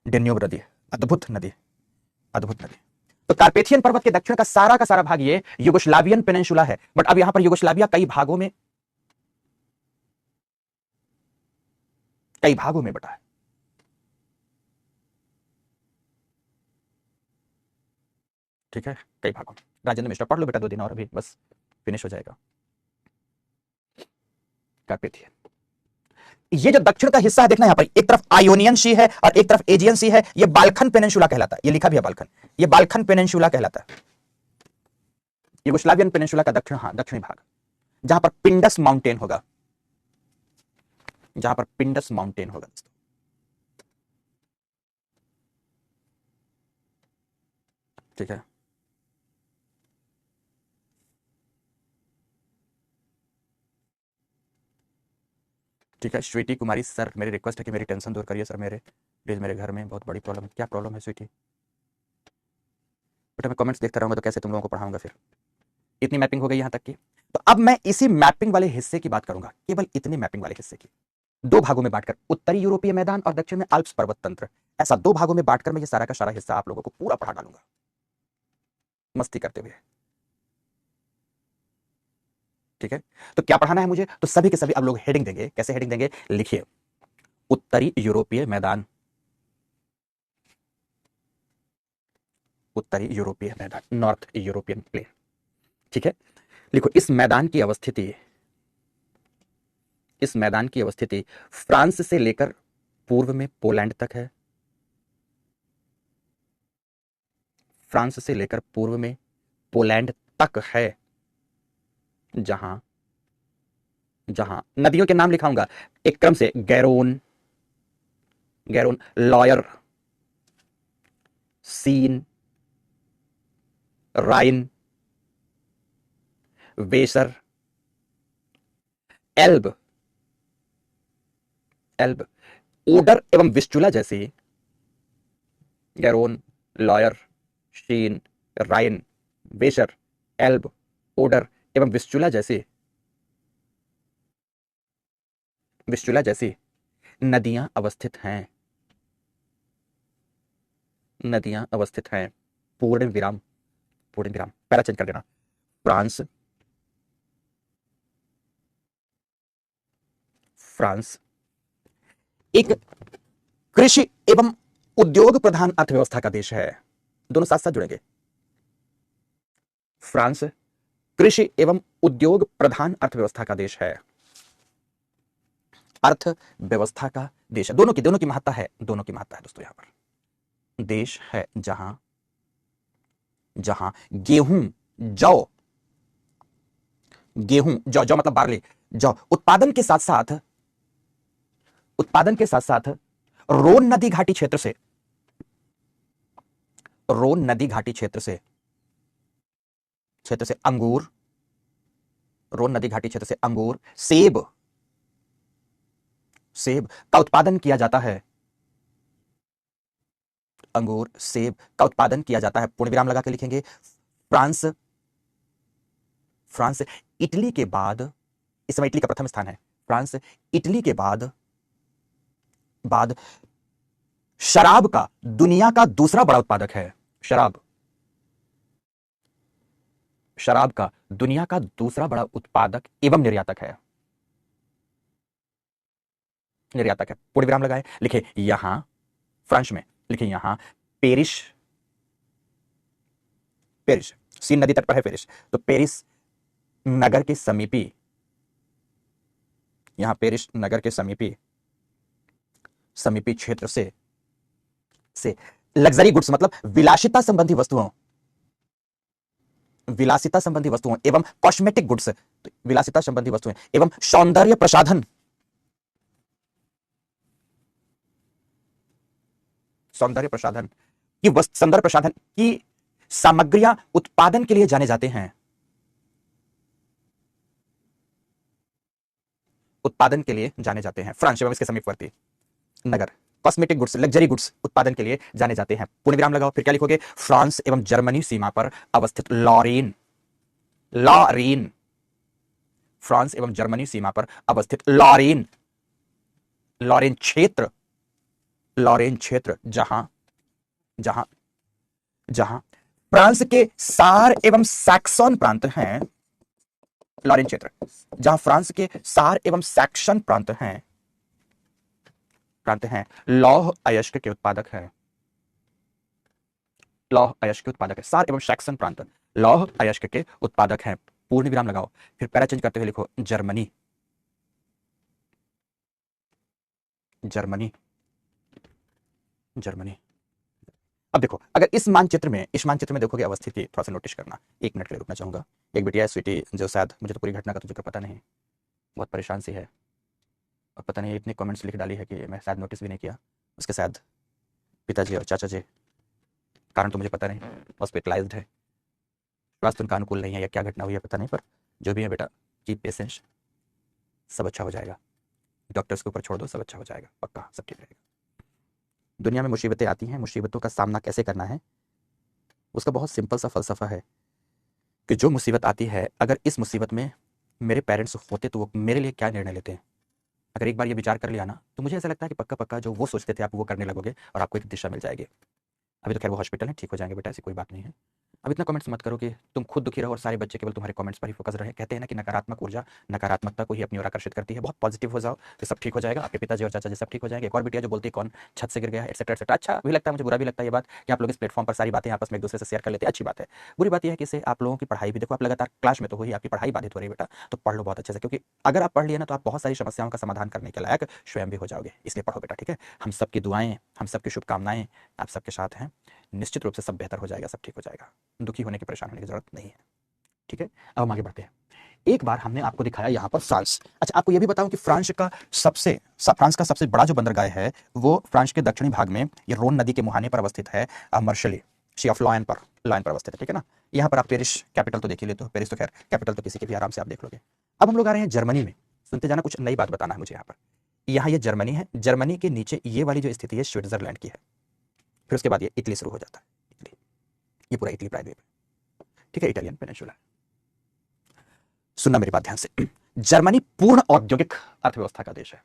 डेन्यूब नदी, अद्भुत नदी, अद्भुत नदी। तो कार्पेथियन पर्वत के दक्षिण का सारा भाग ये युगोस्लावियन पेनिनसुला है। बट अब यहां पर युगोस्लाविया कई भागों में बटा है। ठीक है, कई भागों में। राजेंद्र मिश्रा पढ़ लो बेटा, 2 दिन और अभी बस फिनिश हो जाएगा। कार्पेथियन, ये जो दक्षिण का हिस्सा है देखना, यहां पर एक तरफ आयोनियन सी है और एक तरफ एजियन सी है, ये बाल्कन पेनिनसुला कहलाता है। ये लिखा भी है बाल्कन, ये बाल्कन पेनिनसुला कहलाता है। युगोस्लावियन पेनिनसुला का दक्षिण, हाँ दक्षिणी भाग, जहां पर पिंडस माउंटेन होगा, जहां पर पिंडस माउंटेन होगा दोस्तों। ठीक है, ठीक है। स्वीटी कुमारी सर, मेरी रिक्वेस्ट है कि मेरी टेंशन दूर करिए सर, मेरे प्लीज, मेरे घर में बहुत बड़ी प्रॉब्लम है। क्या प्रॉब्लम है स्वीटी? बेटा मैं कमेंट्स देखता रहूंगा तो कैसे तुम लोगों को पढ़ाऊंगा फिर? इतनी मैपिंग हो गई यहां तक की, तो अब मैं इसी मैपिंग वाले हिस्से की बात करूंगा, केवल इतनी मैपिंग वाले हिस्से की। 2 भागों में बांटकर, उत्तरी यूरोपीय मैदान और दक्षिण में अल्प्स पर्वत तंत्र, ऐसा 2 भागों में बांटकर मैं ये सारा का सारा हिस्सा आप लोगों को पूरा पढ़ा डालूंगा मस्ती करते हुए। ठीक है, तो क्या पढ़ाना है मुझे? तो सभी के सभी अब लोग हेडिंग देंगे। कैसे हेडिंग देंगे? लिखिए, उत्तरी यूरोपीय मैदान, उत्तरी यूरोपीय मैदान, नॉर्थ यूरोपियन प्लेन। ठीक है, लिखो, इस मैदान की अवस्थिति, इस मैदान की अवस्थिति फ्रांस से लेकर पूर्व में पोलैंड तक है, फ्रांस से लेकर पूर्व में पोलैंड तक है, जहां जहां नदियों के नाम लिखाऊंगा एक क्रम से, गैरोन, गैरोन, लॉयर, सीन, राइन, वेसर, एल्ब, एल्ब, ओडर एवं विस्चुला जैसी, गैरोन, लॉयर, शीन, राइन, वेसर, एल्ब, ओडर एवं विस्चुला जैसी नदियां अवस्थित हैं, नदियां अवस्थित हैं, पूर्ण विराम। पूर्ण विराम, पैरा चेंज कर देना। फ्रांस, फ्रांस एक कृषि एवं उद्योग प्रधान अर्थव्यवस्था का देश है। दोनों साथ साथ जुड़ेंगे। फ्रांस कृषि एवं उद्योग प्रधान अर्थव्यवस्था का देश है। अर्थव्यवस्था का देश है। दोनों की महत्ता है, दोनों की महत्ता है दोस्तों। यहां पर देश है जहां गेहूं, जौ, जौ मतलब बार्ले, जौ उत्पादन के साथ साथ रोन नदी घाटी क्षेत्र से, अंगूर, रोन नदी घाटी क्षेत्र से अंगूर, सेब का उत्पादन किया जाता है। अंगूर, सेब का उत्पादन किया जाता है। पूर्ण विराम लगा के लिखेंगे। फ्रांस इटली के बाद, इस समय इटली का प्रथम स्थान है। फ्रांस इटली के बाद शराब का दुनिया का दूसरा बड़ा उत्पादक है। शराब का दुनिया का दूसरा बड़ा उत्पादक एवं निर्यातक है। पूर्ण विराम लगाए, लिखे यहां फ्रांस में, लिखे यहां पेरिस, सीन नदी तट पर है पेरिस, तो पेरिस नगर के समीपी, यहां पेरिस नगर के समीपी क्षेत्र से लग्जरी गुड्स मतलब विलासिता संबंधी वस्तुओं एवं कॉस्मेटिक गुड्स, विलासिता संबंधी वस्तुएं एवं सौंदर्य प्रसाधन की सामग्रियां उत्पादन के लिए जाने जाते हैं। फ्रांस एवं इसके समीपवर्ती नगर कॉस्मेटिक गुड्स, लग्जरी गुड्स उत्पादन के लिए जाने जाते हैं। पूर्ण विराम लगाओ, फिर क्या लिखोगे? फ्रांस एवं जर्मनी सीमा पर अवस्थित लॉरेन, फ्रांस एवं जर्मनी सीमा पर अवस्थित लॉरेन क्षेत्र जहां फ्रांस के सार एवं सैक्सन प्रांत हैं, लॉरेन क्षेत्र जहां फ्रांस के सार एवं सैक्सन प्रांत हैं, लौह अयस्क के उत्पादक है। सार एवं सैक्सन प्रांत लौह अयस्क के उत्पादक हैं। पूर्ण विराम लगाओ, फिर पैरा चेंज करते हुए लिखो जर्मनी। अब देखो, अगर इस मानचित्र में देखोगे अवस्थिति, थोड़ा सा नोटिस करना, 1 मिनट के लिए रुकना चाहूंगा। एक बिटिया है स्वीटी, जो शायद, मुझे तो पूरी घटना का तो जिक्र पता नहीं, बहुत परेशान सी है और पता नहीं इतने कमेंट्स लिख डाली है कि मैं शायद नोटिस भी नहीं किया। उसके शायद पिताजी और चाचा जी, कारण तो मुझे पता नहीं, हॉस्पिटलाइज्ड है, स्वास्थ्य उनका अनुकूल नहीं है या क्या घटना हुई है पता नहीं, पर जो भी है बेटा, कीप पेशेंस, सब अच्छा हो जाएगा। डॉक्टर्स के ऊपर छोड़ दो, सब अच्छा हो जाएगा, पक्का सब ठीक रहेगा। दुनिया में मुसीबतें आती हैं, मुसीबतों का सामना कैसे करना है, उसका बहुत सिंपल सा फलसफा है कि जो मुसीबत आती है, अगर इस मुसीबत में मेरे पेरेंट्स होते तो वो मेरे लिए क्या निर्णय लेते हैं। अगर एक बार ये विचार कर लिया ना, तो मुझे ऐसा लगता है कि पक्का पक्का जो वो सोचते थे आप वो करने लगोगे और आपको एक दिशा मिल जाएगी। अभी तो खैर वो हॉस्पिटल है, ठीक हो जाएंगे बेटा, ऐसी कोई बात नहीं है। अब इतना कमेंट्स मत करो कि तुम खुद दुखी रहो और सारे बच्चे केवल तुम्हारे कमेंट्स पर ही फोकस रहे। कहते हैं ना कि नकारात्मक ऊर्जा नकारात्मकता को ही अपनी ओर आकर्षित करती है। बहुत पॉजिटिव हो जाओ तो सब ठीक हो जाएगा। आपके पिताजी और चाचा जी सब ठीक हो जाएंगे। एक और बिटिया जो बोलती है कौन छत से गिर गया, एक्सेट्रा एक्सेट्रा। अच्छा भी लगता है, मुझे बुरा भी लगता है ये बात कि आप लोग इस प्लेटफॉर्म पर सारी बातें आपस में एक दूसरे से शेयर कर लेते हैं, अच्छी बात है। बुरी बात यह है कि इससे आप लोगों की पढ़ाई भी, देखो आप लगातार क्लास में तो हो ही, आपकी पढ़ाई बाधित हो रही है बेटा, तो पढ़ लो बहुत अच्छे से, क्योंकि अगर आप पढ़ लिए ना तो आप बहुत सारी समस्याओं का समाधान करने के लायक स्वयं भी हो जाओगे। इसलिए पढ़ो बेटा, ठीक है। हम सबकी दुआएं, हम सबकी शुभकामनाएं आप सबके साथ हैं। निश्चित रूप से सब बेहतर हो जाएगा, सब ठीक हो जाएगा, दुखी होने की, परेशान होने की जरूरत नहीं है, ठीक है। अब हम आगे बढ़ते हैं। एक बार हमने आपको दिखाया यहां पर फ्रांस। अच्छा, आपको यह भी बताऊं कि फ्रांस का सबसे बड़ा जो बंदरगाह है वो फ्रांस के दक्षिणी भाग में, ये रोन नदी के मुहाने पर अवस्थित है, मार्शली सी ऑफ लॉयन पर अवस्थित है, ठीक है ना। यहां पर आप पेरिस कैपिटल तो देख ही लेते हो, पेरिस तो खैर कैपिटल तो किसी के भी आराम से आप देख लोगे। अब हम लोग आ रहे हैं जर्मनी में। सुनते जाना, कुछ नई बात बताना है मुझे। यहाँ ये जर्मनी है, जर्मनी के नीचे ये वाली जो स्थिति है स्विट्जरलैंड की है, फिर उसके बाद ये इटली शुरू हो जाता है। इटली, ये पूरा इटली प्रायद्वीप है, ठीक है, इटालियन पेनिनसुला। सुनना मेरी बात ध्यान से, जर्मनी पूर्ण औद्योगिक अर्थव्यवस्था का देश है।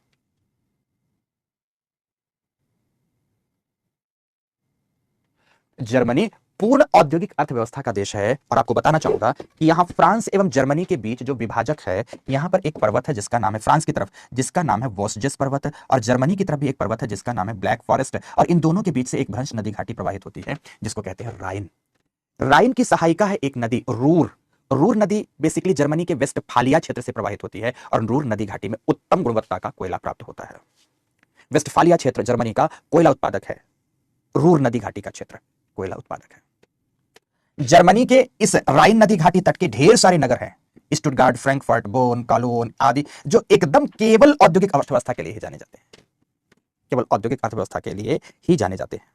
जर्मनी पूर्ण औद्योगिक अर्थव्यवस्था का देश है। और आपको बताना चाहूंगा कि यहां फ्रांस एवं जर्मनी के बीच जो विभाजक है, यहां पर एक पर्वत है जिसका नाम है, फ्रांस की तरफ जिसका नाम है वोस्जेस पर्वत, और जर्मनी की तरफ भी एक पर्वत है जिसका नाम है ब्लैक फॉरेस्ट। और इन दोनों के बीच से एक भ्रंश नदी घाटी प्रवाहित होती है जिसको कहते हैं राइन। राइन की सहायिका है एक नदी रूर। रूर नदी बेसिकली जर्मनी के वेस्टफालिया क्षेत्र से प्रवाहित होती है और रूर नदी घाटी में उत्तम गुणवत्ता का कोयला प्राप्त होता है। वेस्टफालिया क्षेत्र जर्मनी का कोयला उत्पादक है, रूर नदी घाटी का क्षेत्र कोयला उत्पादक है। जर्मनी के इस राइन नदी घाटी तट के ढेर सारे नगर हैं, स्टुटगार्ट, फ्रैंकफर्ट, बोन, कोलोन आदि, जो एकदम केवल औद्योगिक अर्थव्यवस्था के लिए ही जाने जाते हैं, केवल औद्योगिक अर्थव्यवस्था के लिए ही जाने जाते हैं।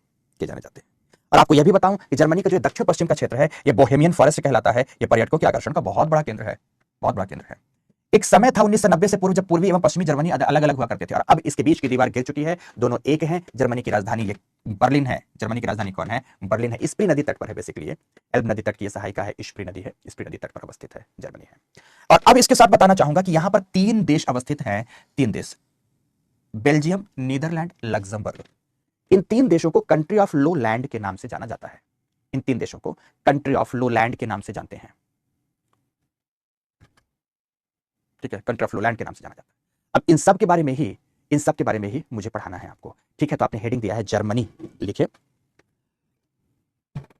और आपको यह भी बताऊं कि जर्मनी का जो दक्षिण पश्चिम का क्षेत्र है, यह बोहेमियन फॉरेस्ट कहलाता है। यह पर्यटकों के आकर्षण का बहुत बड़ा केंद्र है, बहुत बड़ा केंद्र है। एक समय था 1990 से पूर्व, जब पूर्वी एवं पश्चिमी जर्मनी अलग अलग हुआ करते थे, और अब इसके बीच की दीवार गिर चुकी है, दोनों एक हैं। जर्मनी की राजधानी ये बर्लिन है। जर्मनी की राजधानी कौन है? बर्लिन है। इस्प्री नदी तट पर है, बेसिकली ये एल्ब नदी तट की सहायिका है, इस्प्री नदी है, इस्प्री नदी तट पर अवस्थित है जर्मनी है। और अब इसके साथ बताना चाहूंगा कि यहां पर 3 देश अवस्थित हैं, 3 देश, बेल्जियम, नीदरलैंड, लग्जमबर्ग। इन 3 देशों को कंट्री ऑफ लो लैंड के नाम से जाना जाता है। इन 3 देशों को कंट्री ऑफ लो लैंड के नाम से जानते हैं, ठीक है, कंट्री ऑफ लो लैंड के नाम से जाना जाता है। अब इन सब के बारे में ही मुझे पढ़ाना है आपको, ठीक है। तो आपने हेडिंग दिया है जर्मनी, लिखिए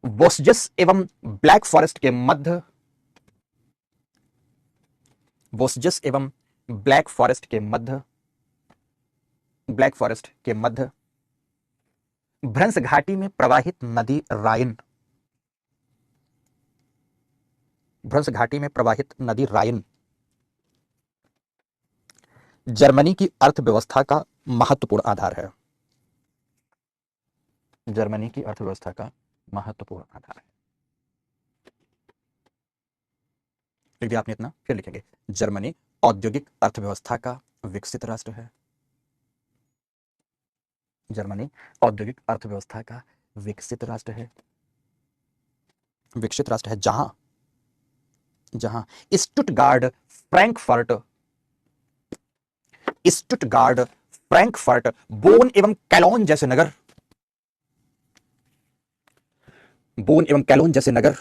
वोस्जेस एवं ब्लैक फॉरेस्ट के मध्य, वोस्जेस एवं ब्लैक फॉरेस्ट के मध्य, ब्लैक फॉरेस्ट के मध्य भ्रंश घाटी में प्रवाहित नदी राइन, भ्रंश घाटी में प्रवाहित नदी राइन जर्मनी की अर्थव्यवस्था का महत्वपूर्ण आधार है। जर्मनी की अर्थव्यवस्था का महत्वपूर्ण आधार है। लिख दिया आपने इतना, फिर लिखेंगे जर्मनी औद्योगिक अर्थव्यवस्था का विकसित राष्ट्र है। जर्मनी औद्योगिक अर्थव्यवस्था का विकसित राष्ट्र है, विकसित राष्ट्र है, जहां जहां Stuttgart, Frankfurt, Stuttgart, Frankfurt, bone एवं कैलोन जैसे नगर, बोन एवं कैलोन जैसे नगर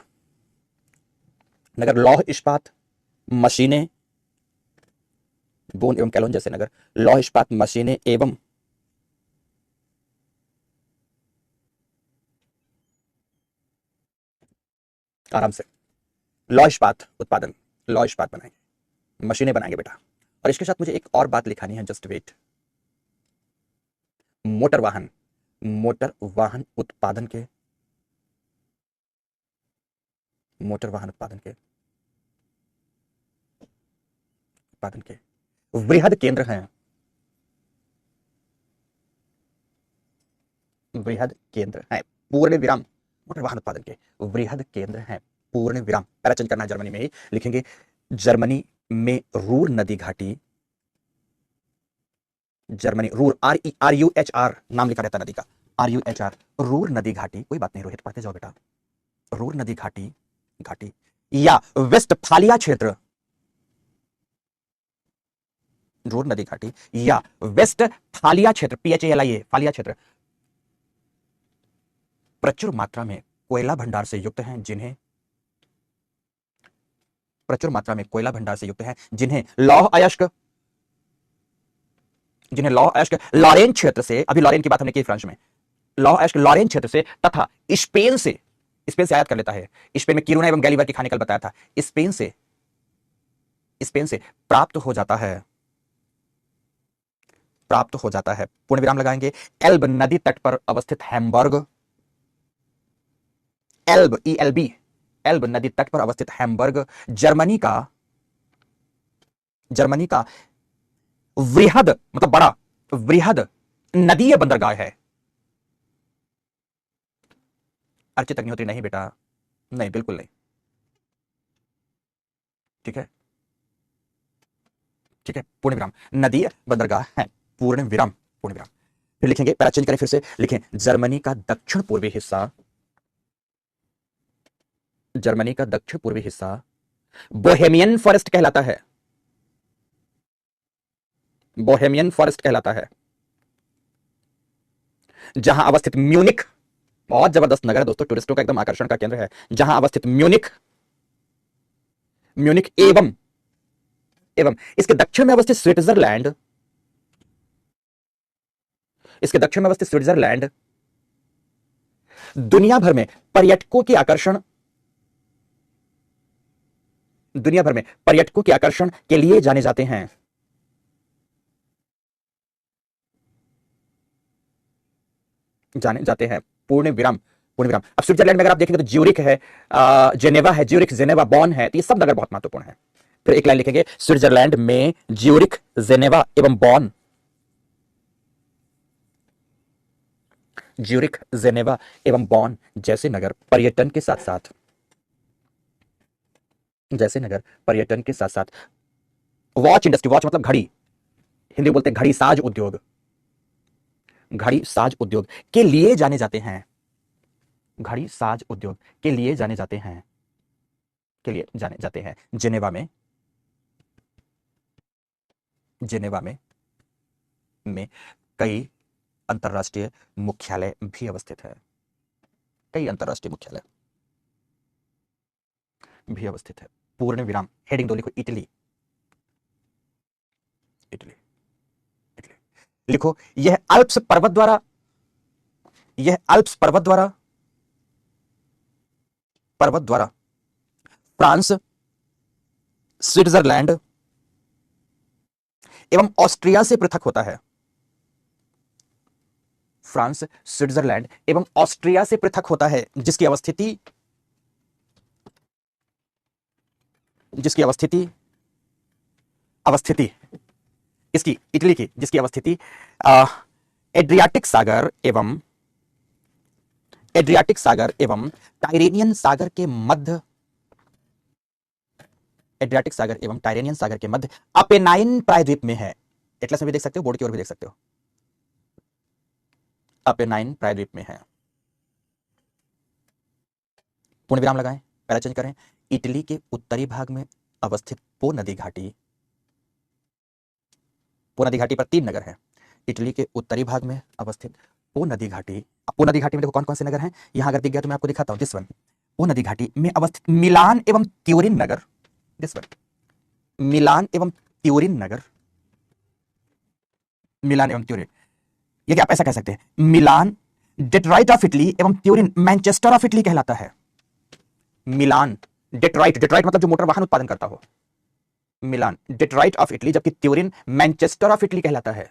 लौह इस्पात मशीनें, बोन एवं कैलोन जैसे नगर लौह इस्पात मशीनें एवं आराम से लौह इस्पात उत्पादन, लौह इस्पात बनाएंगे, मशीनें बनाएंगे बेटा। और इसके साथ मुझे एक और बात लिखानी है, जस्ट वेट। मोटर वाहन, मोटर वाहन उत्पादन के, मोटर वाहन उत्पादन के वृहद केंद्र हैं, वृहद केंद्र हैं, पूर्ण विराम, मोटर वाहन उत्पादन के वृहद केंद्र हैं, पूर्ण विराम। पैरा चेंज करना है, जर्मनी में ही लिखेंगे जर्मनी में रूर नदी घाटी, जर्मनी रूर, RUHR नाम लिखा रहता नदी का, RUHR, रूर नदी घाटी। कोई बात नहीं रोहित, पढ़ते जाओ बेटा। रूर नदी घाटी, घाटी या वेस्टफालिया क्षेत्र, रूर नदी घाटी या वेस्टफालिया क्षेत्र, PHALIA, फालिया क्षेत्र, प्रचुर मात्रा में कोयला भंडार से युक्त हैं, जिन्हें प्रचुर मात्रा में कोयला भंडार से युक्त हैं, जिन्हें लौह अयस्क, लॉरेन क्षेत्र से, अभी लॉरेन की बात हमने की फ्रांस में, लौह अयस्क लॉरेन क्षेत्र से तथा स्पेन से आयात कर लेता है। स्पेन में किरूना एवं गैलीवर की खाने कल बताया था, स्पेन से प्राप्त हो जाता है, पूर्ण विराम लगाएंगे। एल्ब नदी तट पर अवस्थित हैम्बर्ग, एल्ब, ELB, एल्ब नदी तट पर अवस्थित हैम्बर्ग जर्मनी का वृहद, मतलब बड़ा, वृहद नदीय बंदरगाह है। अर्चित अग्निहोत्री नहीं बेटा, नहीं, बिल्कुल नहीं, ठीक है, पूर्ण विराम, नदीय बंदरगाह है, पूर्ण विराम, पूर्ण विराम। फिर लिखेंगे, पैरा चेंज करें, फिर से लिखें जर्मनी का दक्षिण पूर्वी हिस्सा बोहेमियन फॉरेस्ट कहलाता है, बोहेमियन फॉरेस्ट कहलाता है, जहां अवस्थित म्यूनिख बहुत जबरदस्त नगर है दोस्तों, टूरिस्टों का एकदम आकर्षण का केंद्र है, जहां अवस्थित म्यूनिख, म्यूनिख एवं एवं इसके दक्षिण में अवस्थित स्विट्जरलैंड, इसके दक्षिण में अवस्थित स्विट्जरलैंड दुनिया भर में पर्यटकों के आकर्षण, दुनिया भर में पर्यटकों के आकर्षण के लिए जाने जाते हैं। जाने जाते हैं। पूर्ण विराम, पूर्ण विराम। अब स्विट्जरलैंड में अगर आप देखेंगे तो ज्यूरिख है, जेनेवा है, ज्यूरिख जेनेवा बॉन है, तो ये सब नगर बहुत महत्वपूर्ण है। फिर एक लाइन लिखेंगे, स्विट्जरलैंड में ज्यूरिख जेनेवा एवं बॉन, ज्यूरिख जेनेवा एवं बॉन जैसे नगर पर्यटन के साथ साथ, जैसे नगर पर्यटन के साथ साथ वॉच इंडस्ट्री, वॉच मतलब घड़ी, हिंदी बोलते हैं घड़ी साज उद्योग, घड़ी साज उद्योग के लिए जाने जाते हैं, घड़ी साज उद्योग के लिए जाने जाते हैं, के लिए जाने जाते हैं। जेनेवा में, जेनेवा में कई अंतरराष्ट्रीय मुख्यालय भी अवस्थित है, कई अंतरराष्ट्रीय मुख्यालय भी अवस्थित है। पूर्ण विराम। हेडिंग 2 लिखो, इटली, इटली, इटली लिखो। यह अल्प्स पर्वत द्वारा, यह अल्प्स पर्वत द्वारा, पर्वत द्वारा फ्रांस, स्विट्जरलैंड एवं ऑस्ट्रिया से पृथक होता है। फ्रांस, स्विट्जरलैंड एवं ऑस्ट्रिया से पृथक होता है, जिसकी अवस्थिति, जिसकी अवस्थिति, अवस्थिति इसकी इटली की, जिसकी अवस्थिति एड्रियाटिक सागर एवं, एड्रियाटिक सागर एवं टाइरेनियन सागर के मध्य, एड्रियाटिक सागर एवं टाइरेनियन सागर के मध्य अपेनाइन प्रायद्वीप में है। एटलस में भी देख सकते हो, बोर्ड की ओर भी देख सकते हो, अपेनाइन प्रायद्वीप में है। पूर्ण विराम लगाएं, पहला चेंज करें। इटली के उत्तरी भाग में अवस्थित पो नदी घाटी, पो नदी घाटी पर 3 नगर हैं। इटली के उत्तरी भाग में अवस्थित पो नदी घाटी, पो नदी घाटी में देखो कौन कौन से नगर हैं, यहां अगर दिख गया तो मैं आपको दिखाता हूं, दिस वन। पो नदी घाटी में अवस्थित मिलान एवं त्यूरिन नगर, दिस वन, मिलान एवं त्यूरिन नगर, मिलान एवं त्यूरिन, ये क्या आप ऐसा कह सकते हैं, मिलान डेट्रॉइट ऑफ इटली एवं त्यूरिन मैनचेस्टर ऑफ इटली कहलाता है। मिलान डेट्रॉइट, डेट्रॉइट मतलब जो मोटर वाहन उत्पादन करता हो, मिलान डेट्रॉइट ऑफ इटली, जबकि त्यूरिन मैनचेस्टर ऑफ इटली कहलाता है,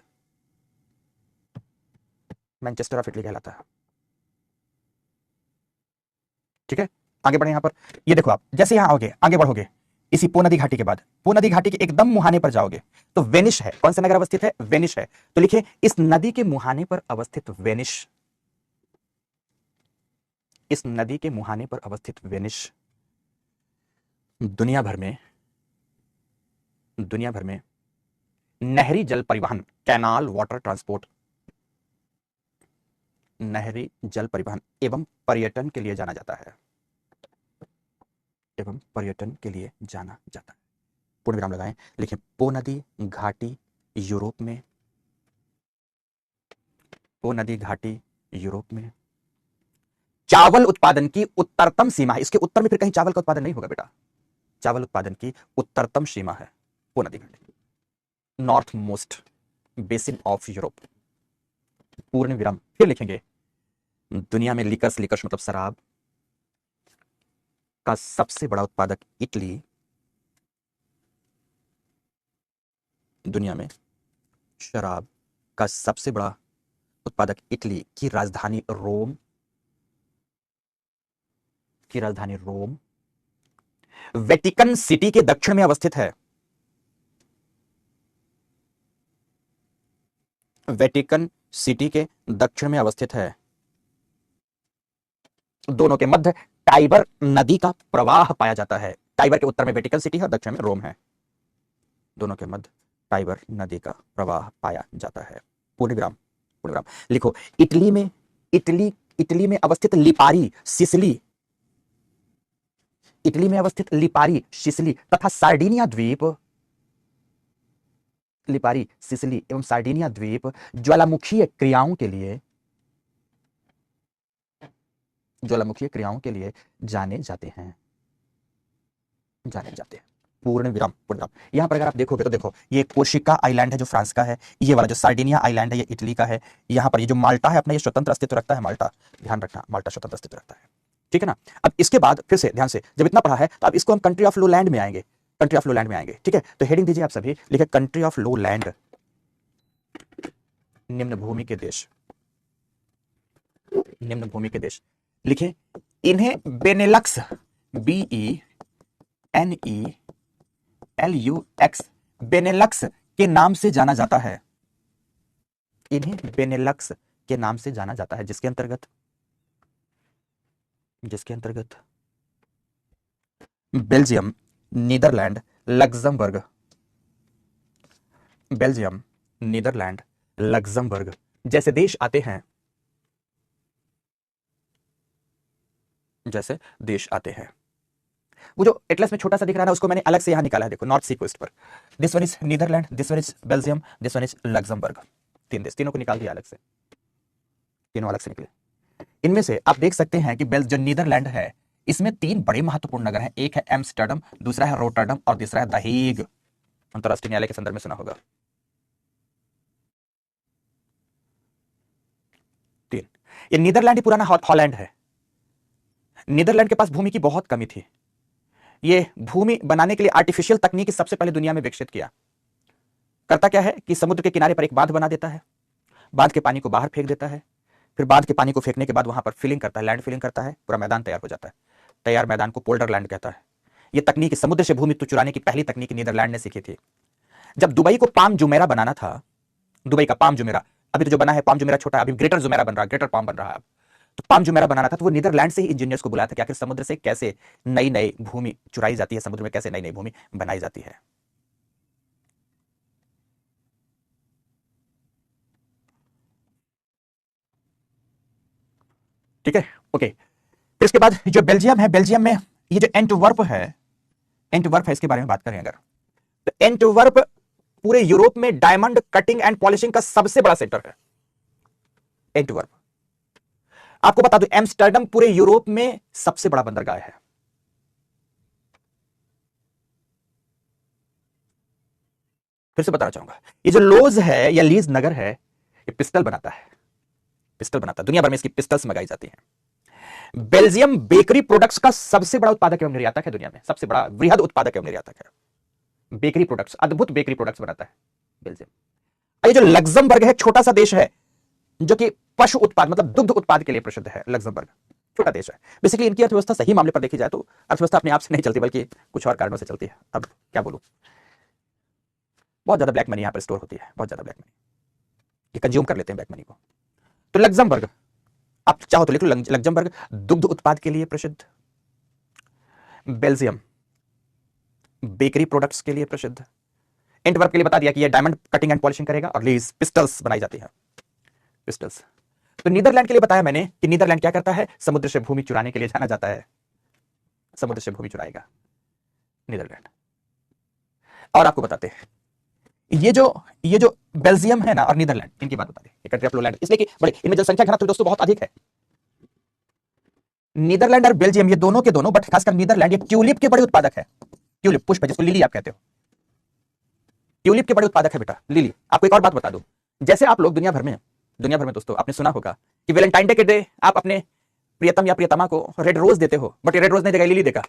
मैनचेस्टर ऑफ इटली कहलाता है। ठीक है, आगे बढ़े यहां पर। ये देखो आप जैसे यहां आओगे, आगे बढ़ोगे, इसी पो नदी घाटी के बाद, पो नदी घाटी के एकदम मुहाने पर जाओगे तो वेनिस है। कौन सा नगर अवस्थित है, वेनिस है। तो लिखिए, इस नदी के मुहाने पर अवस्थित वेनिस, इस नदी के मुहाने पर अवस्थित वेनिस दुनिया भर में, दुनिया भर में नहरी जल परिवहन, कैनाल वाटर ट्रांसपोर्ट, नहरी जल परिवहन एवं पर्यटन के लिए जाना जाता है, एवं पर्यटन के लिए जाना जाता है। पूर्ण विराम लगाएं, लिखें पो नदी घाटी यूरोप में, पो नदी घाटी यूरोप में चावल उत्पादन की उत्तरतम सीमा है। इसके उत्तर में फिर कहीं चावल का उत्पादन नहीं होगा बेटा, चावल उत्पादन की उत्तरतम सीमा है पो नदी घाटी, north most basin of Europe. पूर्ण विराम। फिर लिखेंगे, दुनिया में लिकर्स, लिकर्स मतलब शराब का सबसे बड़ा उत्पादक इटली, दुनिया में शराब का सबसे बड़ा उत्पादक इटली की राजधानी रोम, की राजधानी रोम वेटिकन सिटी के दक्षिण में अवस्थित है, वेटिकन सिटी के दक्षिण में अवस्थित है। दोनों के मध्य टाइबर नदी का प्रवाह पाया जाता है। टाइबर के उत्तर में वेटिकन सिटी है और दक्षिण में रोम है। दोनों के मध्य टाइबर नदी का प्रवाह पाया जाता है। पूर्ण विराम, पूर्ण विराम। लिखो, इटली में, इटली, इटली में अवस्थित लिपारी, सिसिली, इटली में अवस्थित लिपारी, सिसिली तथा सार्डिनिया द्वीप, लिपारी, सिसिली एवं सार्डिनिया द्वीप ज्वालामुखीय क्रियाओं के लिए, ज्वालामुखीय क्रियाओं के लिए जाने जाते हैं। पूर्ण विराम, पूर्ण विराम। यहां पर अगर आप देखोगे तो देखो, ये कोर्सिका आइलैंड है जो फ्रांस का है, ये वाला जो सार्डिनिया आइलैंड है ये इटली का है, यहां पर ये जो माल्टा है अपना ये स्वतंत्र अस्तित्व रखता है, माल्टा, ध्यान रखना माल्टा स्वतंत्र अस्तित्व रखता है, ठीक है ना। अब इसके बाद फिर से ध्यान से, जब इतना पढ़ा है तो अब इसको हम कंट्री ऑफ लो लैंड में आएंगे, कंट्री ऑफ लो लैंड में आएंगे, ठीक है। तो हेडिंग दीजिए आप सभी, लिखे कंट्री ऑफ लो लैंड, निम्न भूमि के देश, निम्न भूमि के देश लिखे। इन्हें बेनेलक्स, BENELUX, बेनेलक्स के नाम से जाना जाता है। इन्हें बेनेलक्स के नाम से जाना जाता है, जिसके अंतर्गत Belgium, Netherlands, Luxembourg, Belgium, Netherlands, Luxembourg जैसे देश आते हैं, जैसे देश आते हैं। वो जो एटलस में छोटा सा दिख रहा है उसको मैंने अलग से यहां निकाला है, देखो नॉर्थ सी कोस्ट पर। This one is Netherlands, this one is Belgium, this one is Luxembourg. तीन देश, तीनों को निकाल दिया अलग से, तीनों अलग से निकले। इनमें से आप देख सकते हैं कि जो नीदरलैंड है इसमें तीन बड़े महत्वपूर्ण नगर हैं, एक है एम्स्टर्डम, दूसरा है रोटरडम और तीसरा है द हेग, अंतरराष्ट्रीय न्यायालय के संदर्भ में सुना होगा। तीन, ये नीदरलैंड ही पुराना हॉलैंड है। नीदरलैंड के पास भूमि की बहुत कमी थी, ये भूमि बनाने के लिए आर्टिफिशियल तकनीक सबसे पहले दुनिया में विकसित किया। करता क्या है कि समुद्र के किनारे पर एक बांध बना देता है, बांध के पानी को बाहर फेंक देता है, फिर बांध के पानी को फेंकने के बाद वहां पर फिलिंग करता है, लैंड फिलिंग करता है, पूरा मैदान तैयार हो जाता है। तैयार मैदान को पोल्डर लैंड कहता है। यह तकनीक समुद्र से भूमि चुराने की पहली तकनीक नीदरलैंड ने सीखी थी। जब दुबई को पाम जुमेरा बनाना था, दुबई का पाम जुमेरा, अभी तो जो बना है पाम जुमेरा छोटा, अभी ग्रेटर जुमेरा बन रहा है, ग्रेटर पाम बन रहा है। तो पाम जुमेरा बनाना था तो वो नीदरलैंड से ही इंजीनियर्स को बुलाया था कि आखिर समुद्र से कैसे नई नई भूमि चुराई जाती है, समुद्र में कैसे नई नई भूमि बनाई जाती है। ठीक है, ओके। फिर इसके बाद जो बेल्जियम है, बेल्जियम में ये जो एंटवर्प है, एंटवर्प है, इसके बारे में बात करें अगर तो एंटवर्प पूरे यूरोप में डायमंड कटिंग एंड पॉलिशिंग का सबसे बड़ा सेक्टर है, एंटवर्प। आपको बता दूं एम्स्टर्डम पूरे यूरोप में सबसे बड़ा बंदरगाह है। फिर से बताना चाहूंगा, ये जो लोज है या लीज नगर है, ये पिस्टल बनाता है, पिस्टल बनाता है, दुनिया भर में इसकी पिस्टल्स मंगाई जाती हैं। बेल्जियम बेकरी प्रोडक्ट्स का सबसे बड़ा उत्पादक एवं निर्यातक है, दुनिया में सबसे बड़ा वृहद उत्पादक एवं निर्यातक है। बेकरी प्रोडक्ट्स, अद्भुत बेकरी प्रोडक्ट्स बनाता है बेल्जियम। ये जो लग्जमबर्ग है, छोटा सा देश है जो कि पशु उत्पाद मतलब दुग्ध उत्पाद के लिए प्रसिद्ध है। लग्जमबर्ग छोटा देश है। बेसिकली इनकी अर्थव्यवस्था सही मामले पर देखी जाए तो अर्थव्यवस्था अपने आप से नहीं चलती, बल्कि कुछ और कारणों से चलती है। अब क्या बोलूं, बहुत ज्यादा ब्लैक मनी यहां पर स्टोर होती है, बहुत ज्यादा ब्लैक मनी, ये कंज्यूम कर लेते हैं ब्लैक मनी को। तो लग्जमबर्ग, आप चाहो तो लिख लो, लग्जमबर्ग दुग्ध उत्पाद के लिए प्रसिद्ध, बेल्जियम बेकरी प्रोडक्ट्स के लिए प्रसिद्ध, एंटवर्प के लिए बता दिया कि ये डायमंड कटिंग एंड पॉलिशिंग करेगा, और लीज पिस्टल्स बनाई जाती है, पिस्टल्स। तो नीदरलैंड के लिए बताया मैंने कि नीदरलैंड क्या करता है, समुद्र से भूमि चुराने के लिए जाना जाता है, समुद्र से भूमि चुराएगा नीदरलैंड। और आपको बताते हैं ये जो बेल्जियम है ना और नीदरलैंड, इनकी बात बता दें, कंट्री ऑफ लो लैंड, इसलिए कि बड़े इनमें जनसंख्या घनत्व दोस्तों बहुत अधिक है। नीदरलैंड और बेल्जियम ये दोनों के दोनों, बट खासकर नीदरलैंड, ये ट्यूलिप के बड़े उत्पादक है। ट्यूलिप पुष्प जिसको लिली आप कहते हो, ट्यूलिप के बड़े उत्पादक है बेटा, लिली। आपको एक और बात बता दूं, जैसे आप लोग दुनिया भर में दोस्तों आपने सुना होगा कि वैलेंटाइन डे के डे आप अपने प्रियतम या प्रियतमा को रेड रोज देते हो, बट रेड रोज नहीं देगा, लिली देगा,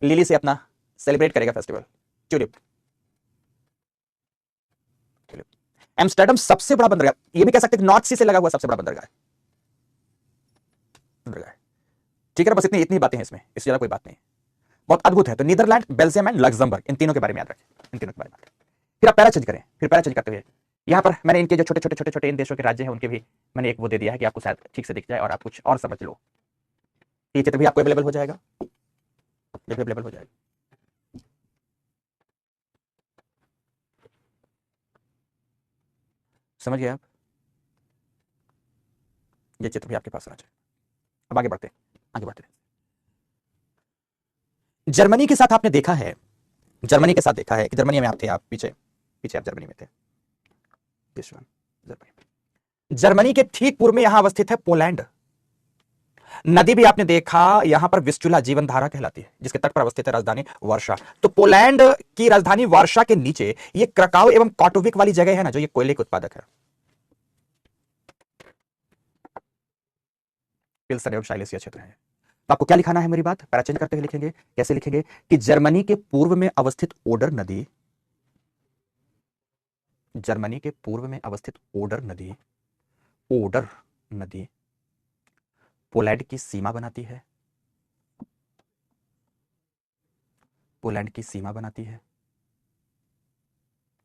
लिली से अपना सेलिब्रेट करेगा फेस्टिवल, ट्यूलिप। एम्स्टर्डम सबसे बड़ा बंदरगाह, ये भी कह सकते हैं नॉर्थ सी से लगा हुआ सबसे बड़ा बंदरगाह, ठीक है। बस इतनी बातें हैं इसमें, इससे ज्यादा कोई बात नहीं, बहुत अद्भुत है। तो नीदरलैंड, बेल्जियम एंड लग्जमबर्ग, इन तीनों के बारे में याद रखें, इन तीनों के बारे में। फिर आप पैरा चेंज करें, फिर पैरा चेंज करते हुए यहां पर मैंने इनके जो छोटे इन देशों के राज्य हैं उनके भी मैंने एक वो दे दिया है कि आपको शायद ठीक से दिख जाए और आप कुछ और समझ लो। ये चित्र भी आपको अवेलेबल हो जाएगा, ये भी अवेलेबल हो जाएगा। समझ गए आप, ये चित्र भी आपके पास आना चाहिए। अब आगे बढ़ते जर्मनी के साथ आपने देखा है, जर्मनी के साथ देखा है कि जर्मनी में आप थे, आप पीछे आप जर्मनी में थे, जर्मनी के ठीक पूर्व में यहां अवस्थित है पोलैंड। नदी भी आपने देखा यहां पर विस्चुला जीवन धारा कहलाती है, जिसके तट पर अवस्थित है राजधानी वार्सा। तो पोलैंड की राजधानी वार्सा के नीचे ये क्रकाउ एवं कॉटोविक वाली जगह है ना, जो ये कोयले के उत्पादक है। पिल्सन एवं साइलेसिया क्षेत्र है। तो आपको क्या लिखाना है, मेरी बात पैरा चेंज करते हुए लिखेंगे। कैसे लिखेंगे कि जर्मनी के पूर्व में अवस्थित ओडर नदी, जर्मनी के पूर्व में अवस्थित ओडर नदी, ओडर नदी पोलैंड की सीमा बनाती है, पोलैंड की सीमा बनाती है।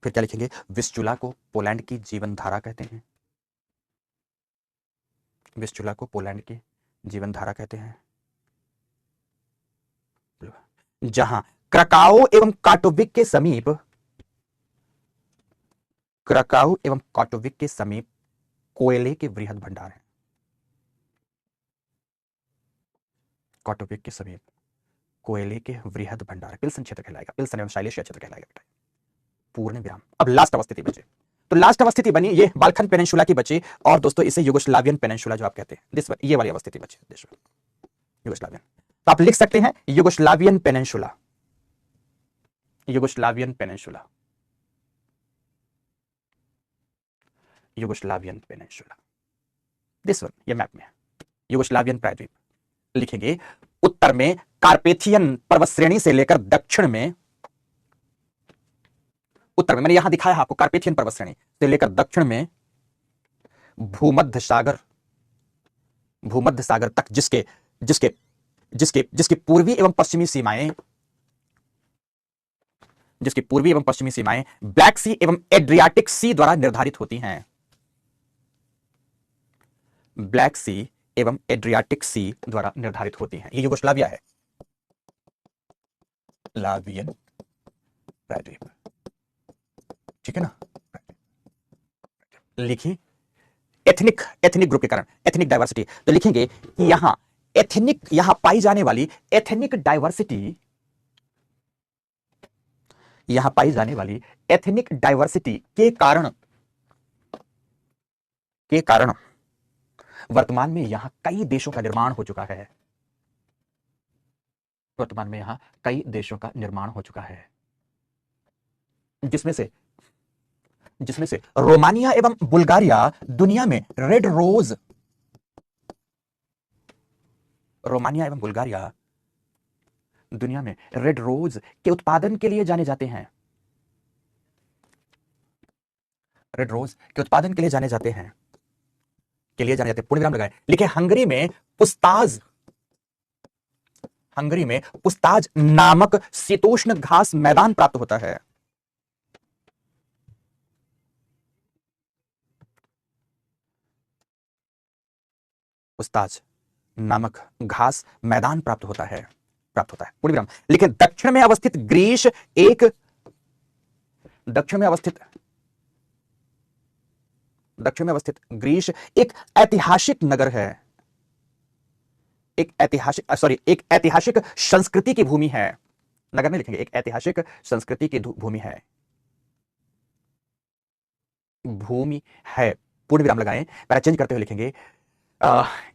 फिर क्या लिखेंगे, विस्चुला को पोलैंड की जीवन धारा कहते हैं, विस्चुला को पोलैंड की जीवन धारा कहते हैं। जहां क्रकाओ एवं काटोविक के समीप, क्रकाउ एवं कॉटोविक के समीप कोयले के वृहद भंडार हैं, कॉटोविक के समीप कोयले के वृहद भंडार पिल्सन क्षेत्र कहलाएगा, पिल्सन एवं साइलेशिया क्षेत्र कहलाएगा। पूर्ण विराम। अब लास्ट अवस्थिति बचे, तो लास्ट अवस्थिति बनी ये बाल्कन पेनिनसुला की बची, और दोस्तों इसे युगोस्लावियन पेनिनसुला जो आप कहते हैं, दिस ये वाली अवस्थिति बची देश में, युगोस्लावियन। तो आप लिख सकते हैं Yugoslavian peninsula, Yugoslavian peninsula, Yugoslavian peninsula, this one, ये मैप में युगोस्लावियन प्रायद्वीप। लिखेंगे उत्तर में कार्पेथियन पर्वत श्रेणी से लेकर दक्षिण में, उत्तर में मैंने यहां दिखाया आपको कार्पेथियन पर्वत श्रेणी से लेकर दक्षिण में भूमध्य सागर, भूमध्य सागर तक, जिसके जिसके जिसके जिसकी पूर्वी एवं पश्चिमी सीमाएं, जिसकी पूर्वी एवं पश्चिमी सीमाएं ब्लैक सी एवं एड्रियाटिक सी द्वारा निर्धारित होती हैं, ब्लैक सी एवं एड्रियाटिक सी द्वारा निर्धारित होती हैं। ये युगोस्लाविया है, लावियन प्रायद्वीप, ठीक है ना। लिखिए एथनिक, एथनिक ग्रुप के कारण, एथनिक डाइवर्सिटी, तो लिखेंगे कि यहां एथनिक, यहां पाई जाने वाली एथनिक डाइवर्सिटी, यहां पाई जाने वाली एथनिक डाइवर्सिटी के कारण, के कारण वर्तमान में यहां कई देशों का निर्माण हो चुका है, वर्तमान में यहां कई देशों का निर्माण हो चुका है, जिसमें से रोमानिया एवं बुल्गारिया दुनिया में रेड रोज, रोमानिया एवं बुल्गारिया दुनिया में रेड रोज के उत्पादन के लिए जाने जाते हैं, रेड रोज के उत्पादन के लिए जाने जाते हैं, के लिए जाने जाते हैं, पूर्ण विराम लगाए। लिखे हंगरी में पुस्ताज, हंगरी में पुस्ताज नामक शीतोष्ण घास मैदान प्राप्त होता है, पुस्ताज नामक घास मैदान प्राप्त होता है, प्राप्त होता है, पूर्ण विराम। लेकिन दक्षिण में अवस्थित ग्रीस एक, दक्षिण में अवस्थित, दक्षिण में अवस्थित ग्रीस एक ऐतिहासिक नगर है, एक ऐतिहासिक, सॉरी, एक ऐतिहासिक संस्कृति की भूमि है, नगर में लिखेंगे एक ऐतिहासिक संस्कृति की भूमि है, भूमि है, पूर्ण विराम लगाएं। पैरा चेंज करते हुए लिखेंगे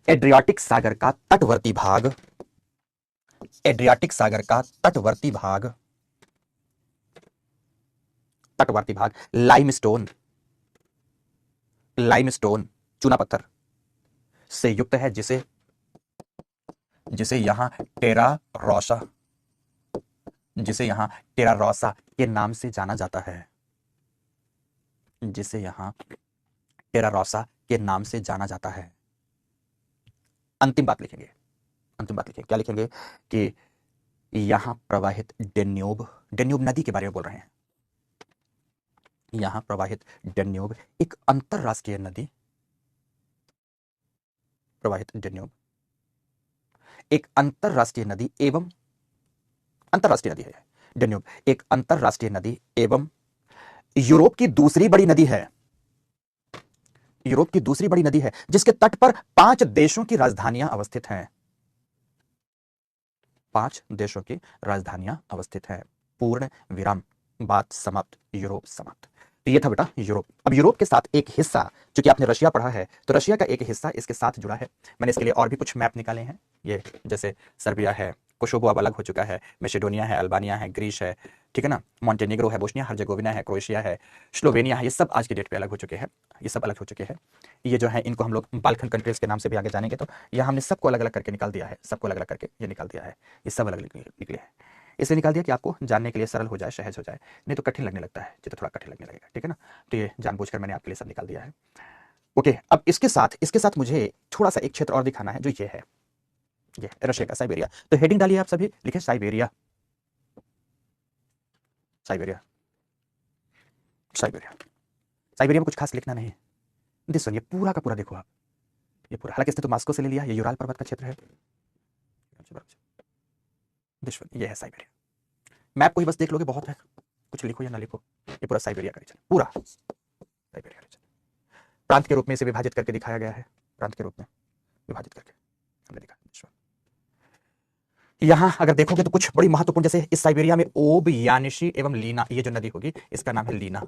एड्रियाटिक सागर का तटवर्ती भाग, एड्रियाटिक सागर का तटवर्ती भाग, तटवर्ती भाग लाइमस्टोन, लाइमस्टोन चूना पत्थर से युक्त है, जिसे जिसे यहां टेरा रोसा, जिसे यहां टेरा रोसा के नाम से जाना जाता है, जिसे यहां टेरा रोसा के नाम से जाना जाता है। अंतिम बात लिखेंगे, अंतिम बात लिखेंगे, क्या लिखेंगे कि यहां प्रवाहित डेन्यूब, डेन्यूब नदी के बारे में बोल रहे हैं, यहां प्रवाहित डेन्यूब एक अंतरराष्ट्रीय नदी, प्रवाहित डेन्यूब एक अंतरराष्ट्रीय नदी एवं, अंतरराष्ट्रीय नदी है डेन्यूब, एक अंतरराष्ट्रीय नदी एवं यूरोप की दूसरी बड़ी नदी है, यूरोप की दूसरी बड़ी नदी है, जिसके तट पर 5 देशों की राजधानियां अवस्थित हैं, 5 देशों की राजधानियां अवस्थित हैं। पूर्ण विराम, बात समाप्त, यूरोप समाप्त। तो ये था बेटा यूरोप। अब यूरोप के साथ एक हिस्सा, चूंकि आपने रशिया पढ़ा है तो रशिया का एक हिस्सा इसके साथ जुड़ा है। मैंने इसके लिए और भी कुछ मैप निकाले हैं, ये जैसे सर्बिया है, कोसोवो अब अलग हो चुका है, मैसेडोनिया है, अल्बानिया है, ग्रीस है, ठीक है ना, मॉन्टेनिग्रो है, बोस्निया हर्जेगोविना है, क्रोएशिया है, स्लोवेनिया है, ये सब आज की डेट पे अलग हो चुके हैं। ये सब अलग हो चुके हैं। ये जो है इनको हम लोग बाल्कन कंट्रीज के नाम से भी आगे जानेंगे। तो यहाँ हमने सबको अलग अलग करके निकाल दिया है, सबको अलग अलग करके ये निकाल दिया है, ये सब अलग निकले हैं। इसलिए निकाल दिया कि आपको जानने के लिए सरल हो जाए, सहज हो जाए, नहीं तो कठिन लगने लगता है, जितना थोड़ा कठिन लगने लगेगा, ठीक है ना। तो ये जानबूझकर मैंने आपके लिए सब निकाल दिया है। ओके, अब इसके साथ मुझे थोड़ा सा एक क्षेत्र और दिखाना है, जो ये है, ये रशिया का साइबेरिया। तो हेडिंग डालिए आप सभी, लिखे साइबेरिया, साइबेरिया, साइबेरिया। साइबेरिया में कुछ खास लिखना नहीं है। दिस वन, ये पूरा का पूरा देखो आप, ये पूरा, हालांकि इसने तो मॉस्को से ले लिया, ये यूराल पर्वत का क्षेत्र है। दिस वन, ये है साइबेरिया। मैप को ही बस देख लोगे बहुत है, कुछ लिखो या ना लिखो, ये पूरा साइबेरिया का रीजन, पूरा साइबेरिया रीजन। प्रांत के रूप में इसे विभाजित करके दिखाया गया है, प्रांत के रूप में विभाजित करके हमने दिखा। यहां अगर देखोगे तो कुछ बड़ी महत्वपूर्ण, जैसे इस साइबेरिया में ओब, यानिशी एवं लीना, ये जो नदी होगी इसका नाम है लीना,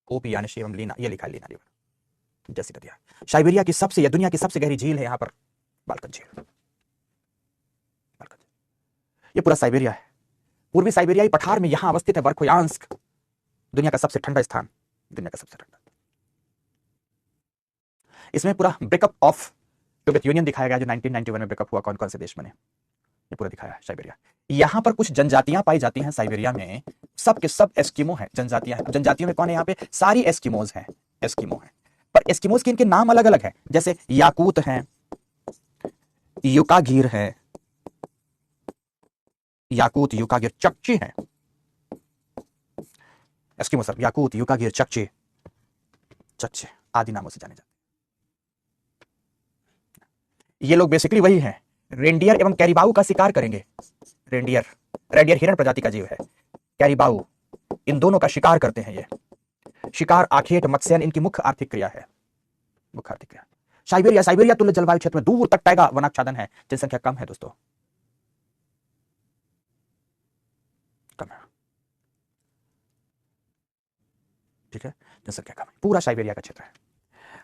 ओब, यानिशी एवं लीना, ये लिखा है लीना रिवर जैसी नदियां। साइबेरिया की सबसे, या दुनिया की सबसे गहरी झील है यहाँ पर बाल्कन झील, बाल्कन झील। ये पूरा साइबेरिया है। पूर्वी साइबेरियाई पठार में यहां अवस्थित है वर्खोयांस्क, दुनिया का सबसे ठंडा स्थान, दुनिया का सबसे ठंडा। इसमें पूरा ब्रेकअप ऑफ सोवियत यूनियन दिखाया गया, जो 1991 में ब्रेकअप हुआ, कौन कौन से देश बने, ये पूरा दिखाया है साइबेरिया। यहां पर कुछ जनजातियां पाई जाती हैं साइबेरिया में, सब के सब एस्किमो हैं, जनजातियां हैं। जनजातियों में कौन है यहाँ पे, सारी एस्किमोज हैं, एस्किमो हैं। पर एस्किमोज के इनके नाम अलग अलग हैं, जैसे याकूत हैं, युकागिर है, याकूत, युकागिर, चकची है। एस्किमो सब याकूत, युकागिर, चकची, चकचे आदि नामों से जाने जाते हैं। ये लोग बेसिकली वही हैं, रेंडियर एवं कैरिबाऊ का शिकार करेंगे। रेंडियर, रेंडियर हिरण प्रजाति का जीव है, कैरिबाऊ, इन दोनों का शिकार करते हैं। ये शिकार, आखेट, मत्स्यन इनकी मुख्य आर्थिक क्रिया है, मुख्य आर्थिक क्रिया। साइबेरिया, साइबेरिया तुल्य जलवायु क्षेत्र में दूर तक टैगा वनाच्छादन है, जनसंख्या कम है दोस्तों, कम है, ठीक है, जनसंख्या कम है, पूरा साइबेरिया का क्षेत्र है।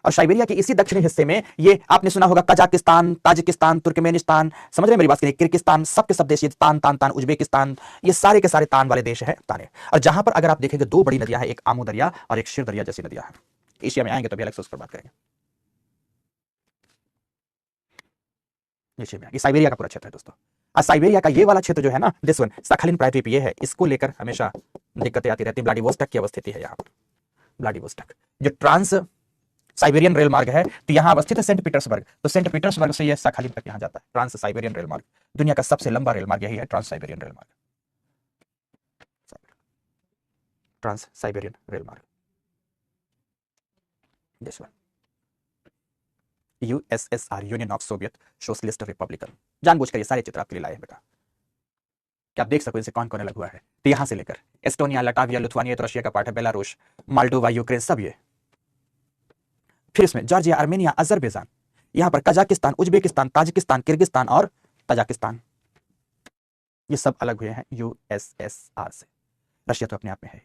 और साइबेरिया के इसी दक्षिणी हिस्से में ये आपने सुना होगा कजाकिस्तान, ताजिकिस्तान, तुर्कमेनिस्तान, समझ रहे हैं मेरी बात, किर्गिस्तान, सबके सब देश, ये तान तान तान, उज्बेकिस्तान, ये सारे के सारे तान वाले देश है, ताने। और जहां पर अगर आप देखेंगे दो बड़ी नदियां हैं, एक आमू दरिया और एक शिर दरिया जैसी नदियां हैं। एशिया में आएंगे तो भी अलग से उस पर बात करेंगे। एशिया में, ये साइबेरिया का पूरा क्षेत्र है दोस्तों। और साइबेरिया का ये वाला क्षेत्र जो है ना, दिस वन, साखालिन प्रायद्वीप, ये है, इसको लेकर हमेशा दिक्कतें आती रहती है। व्लादिवोस्टोक की अवस्थिति है यहाँ पर, व्लादिवोस्टोक जो ट्रांस साइबेरियन रेल मार्ग है, तो यहां अवस्थित है सेंट पीटर्सबर्ग, तो सेंट पीटर्सबर्ग से यह साखालिन तक यहां जाता है। ट्रांस साइबेरियन रेल मार्ग, दुनिया का सबसे लंबा रेल मार्ग यही है, ट्रांस साइबेरियन रेल मार्ग, ट्रांस साइबेरियन रेल मार्ग। USSR, union of Soviet socialist Republican. जानबूझकर ये सारे चित्र आपके लिए लाए हैं बेटा, क्या आप देख सको इनसे कौन कौन अलग हुआ है। तो यहां से लेकर एस्टोनिया, लटाविया, लिथुआनिया तो रशिया का पार्ट है, बेलारूस, माल्डोवा, यूक्रेन, सब ये। फिर इसमें जॉर्जिया, आर्मेनिया, अजरबैजान, यहां पर कजाकिस्तान, उज्बेकिस्तान, ताजिकिस्तान, किर्गिस्तान और तजाकिस्तान, ये सब अलग हुए हैं यूएसएसआर से। रशिया तो अपने आप में है।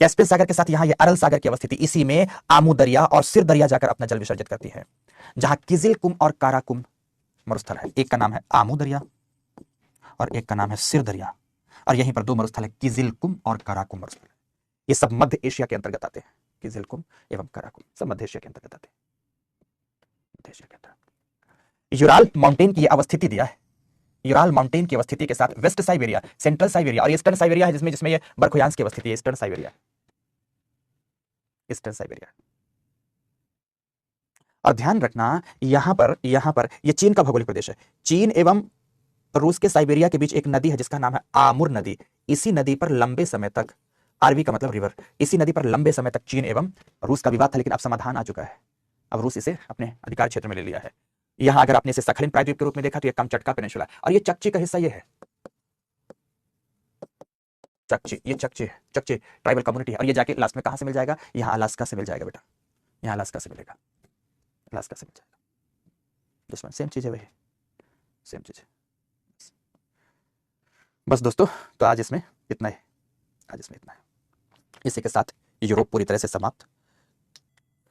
कैस्पियन सागर के साथ यहां ये अरल सागर की अवस्थिति, इसी में आमू दरिया और सिर दरिया जाकर अपना जल विसर्जित करती है, जहां किजिलकुम और काराकुम मरुस्थल है। एक का नाम है आमू दरिया और एक का नाम है सिर दरिया, और यहीं पर दो मरुस्थल है, किजिलकुम और काराकुम मरुस्थल। ये सब मध्य एशिया के अंतर्गत आते हैं, किजिलकुम एवं काराकुम सब मध्य एशिया के अंतर्गत आते हैं, मध्य एशिया के अंतर्गत। यूराल माउंटेन की अवस्थिति दिया है, यूराल माउंटेन की अवस्थिति के साथ वेस्ट साइबेरिया, सेंट्रल साइबेरिया और ईस्टर्न साइबेरिया है, जिसमें ये बर्खोयांस की अवस्थिति है, ईस्टर्न साइबेरिया, ईस्टर्न साइबेरिया। और ध्यान रखना यहां पर ये चीन का भौगोलिक प्रदेश है। चीन एवं रूस के साइबेरिया के बीच एक नदी है जिसका नाम है आमुर नदी। इसी नदी पर लंबे समय तक, आरवी का मतलब रिवर, इसी नदी पर लंबे समय तक चीन एवं रूस का विवाद था, लेकिन अब समाधान आ चुका है। अब रूस इसे अपने अधिकार क्षेत्र में ले लिया है। यहां अगर आपने इसे साखालिन प्रायद्वीप के रूप में देखा तो ये कामचटका पेनिनसुला, और ये चकची का हिस्सा ये है, चकची, ये चकची है, चकची ट्राइबल कम्युनिटी है। और ये जाके लास्ट में कहां से मिल जाएगा, यहां अलास्का से मिल जाएगा बेटा, यहां अलास्का से मिलेगा, अलास्का से मिल जाएगा। दुश्मन सेम चीज है, वही सेम चीज है। बस दोस्तों, तो आज इसमें इतना है, आज इसमें इतना है। इसी के साथ यूरोप पूरी तरह से समाप्त।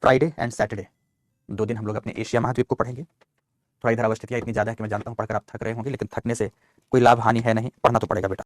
फ्राइडे एंड सैटरडे 2 दिन हम लोग अपने एशिया महाद्वीप को पढ़ेंगे। थोड़ा इधर अवस्थितियाँ इतनी ज़्यादा है कि मैं जानता हूँ पढ़कर आप थक रहे होंगे, लेकिन थकने से कोई लाभ हानि है नहीं, पढ़ना तो पड़ेगा बेटा।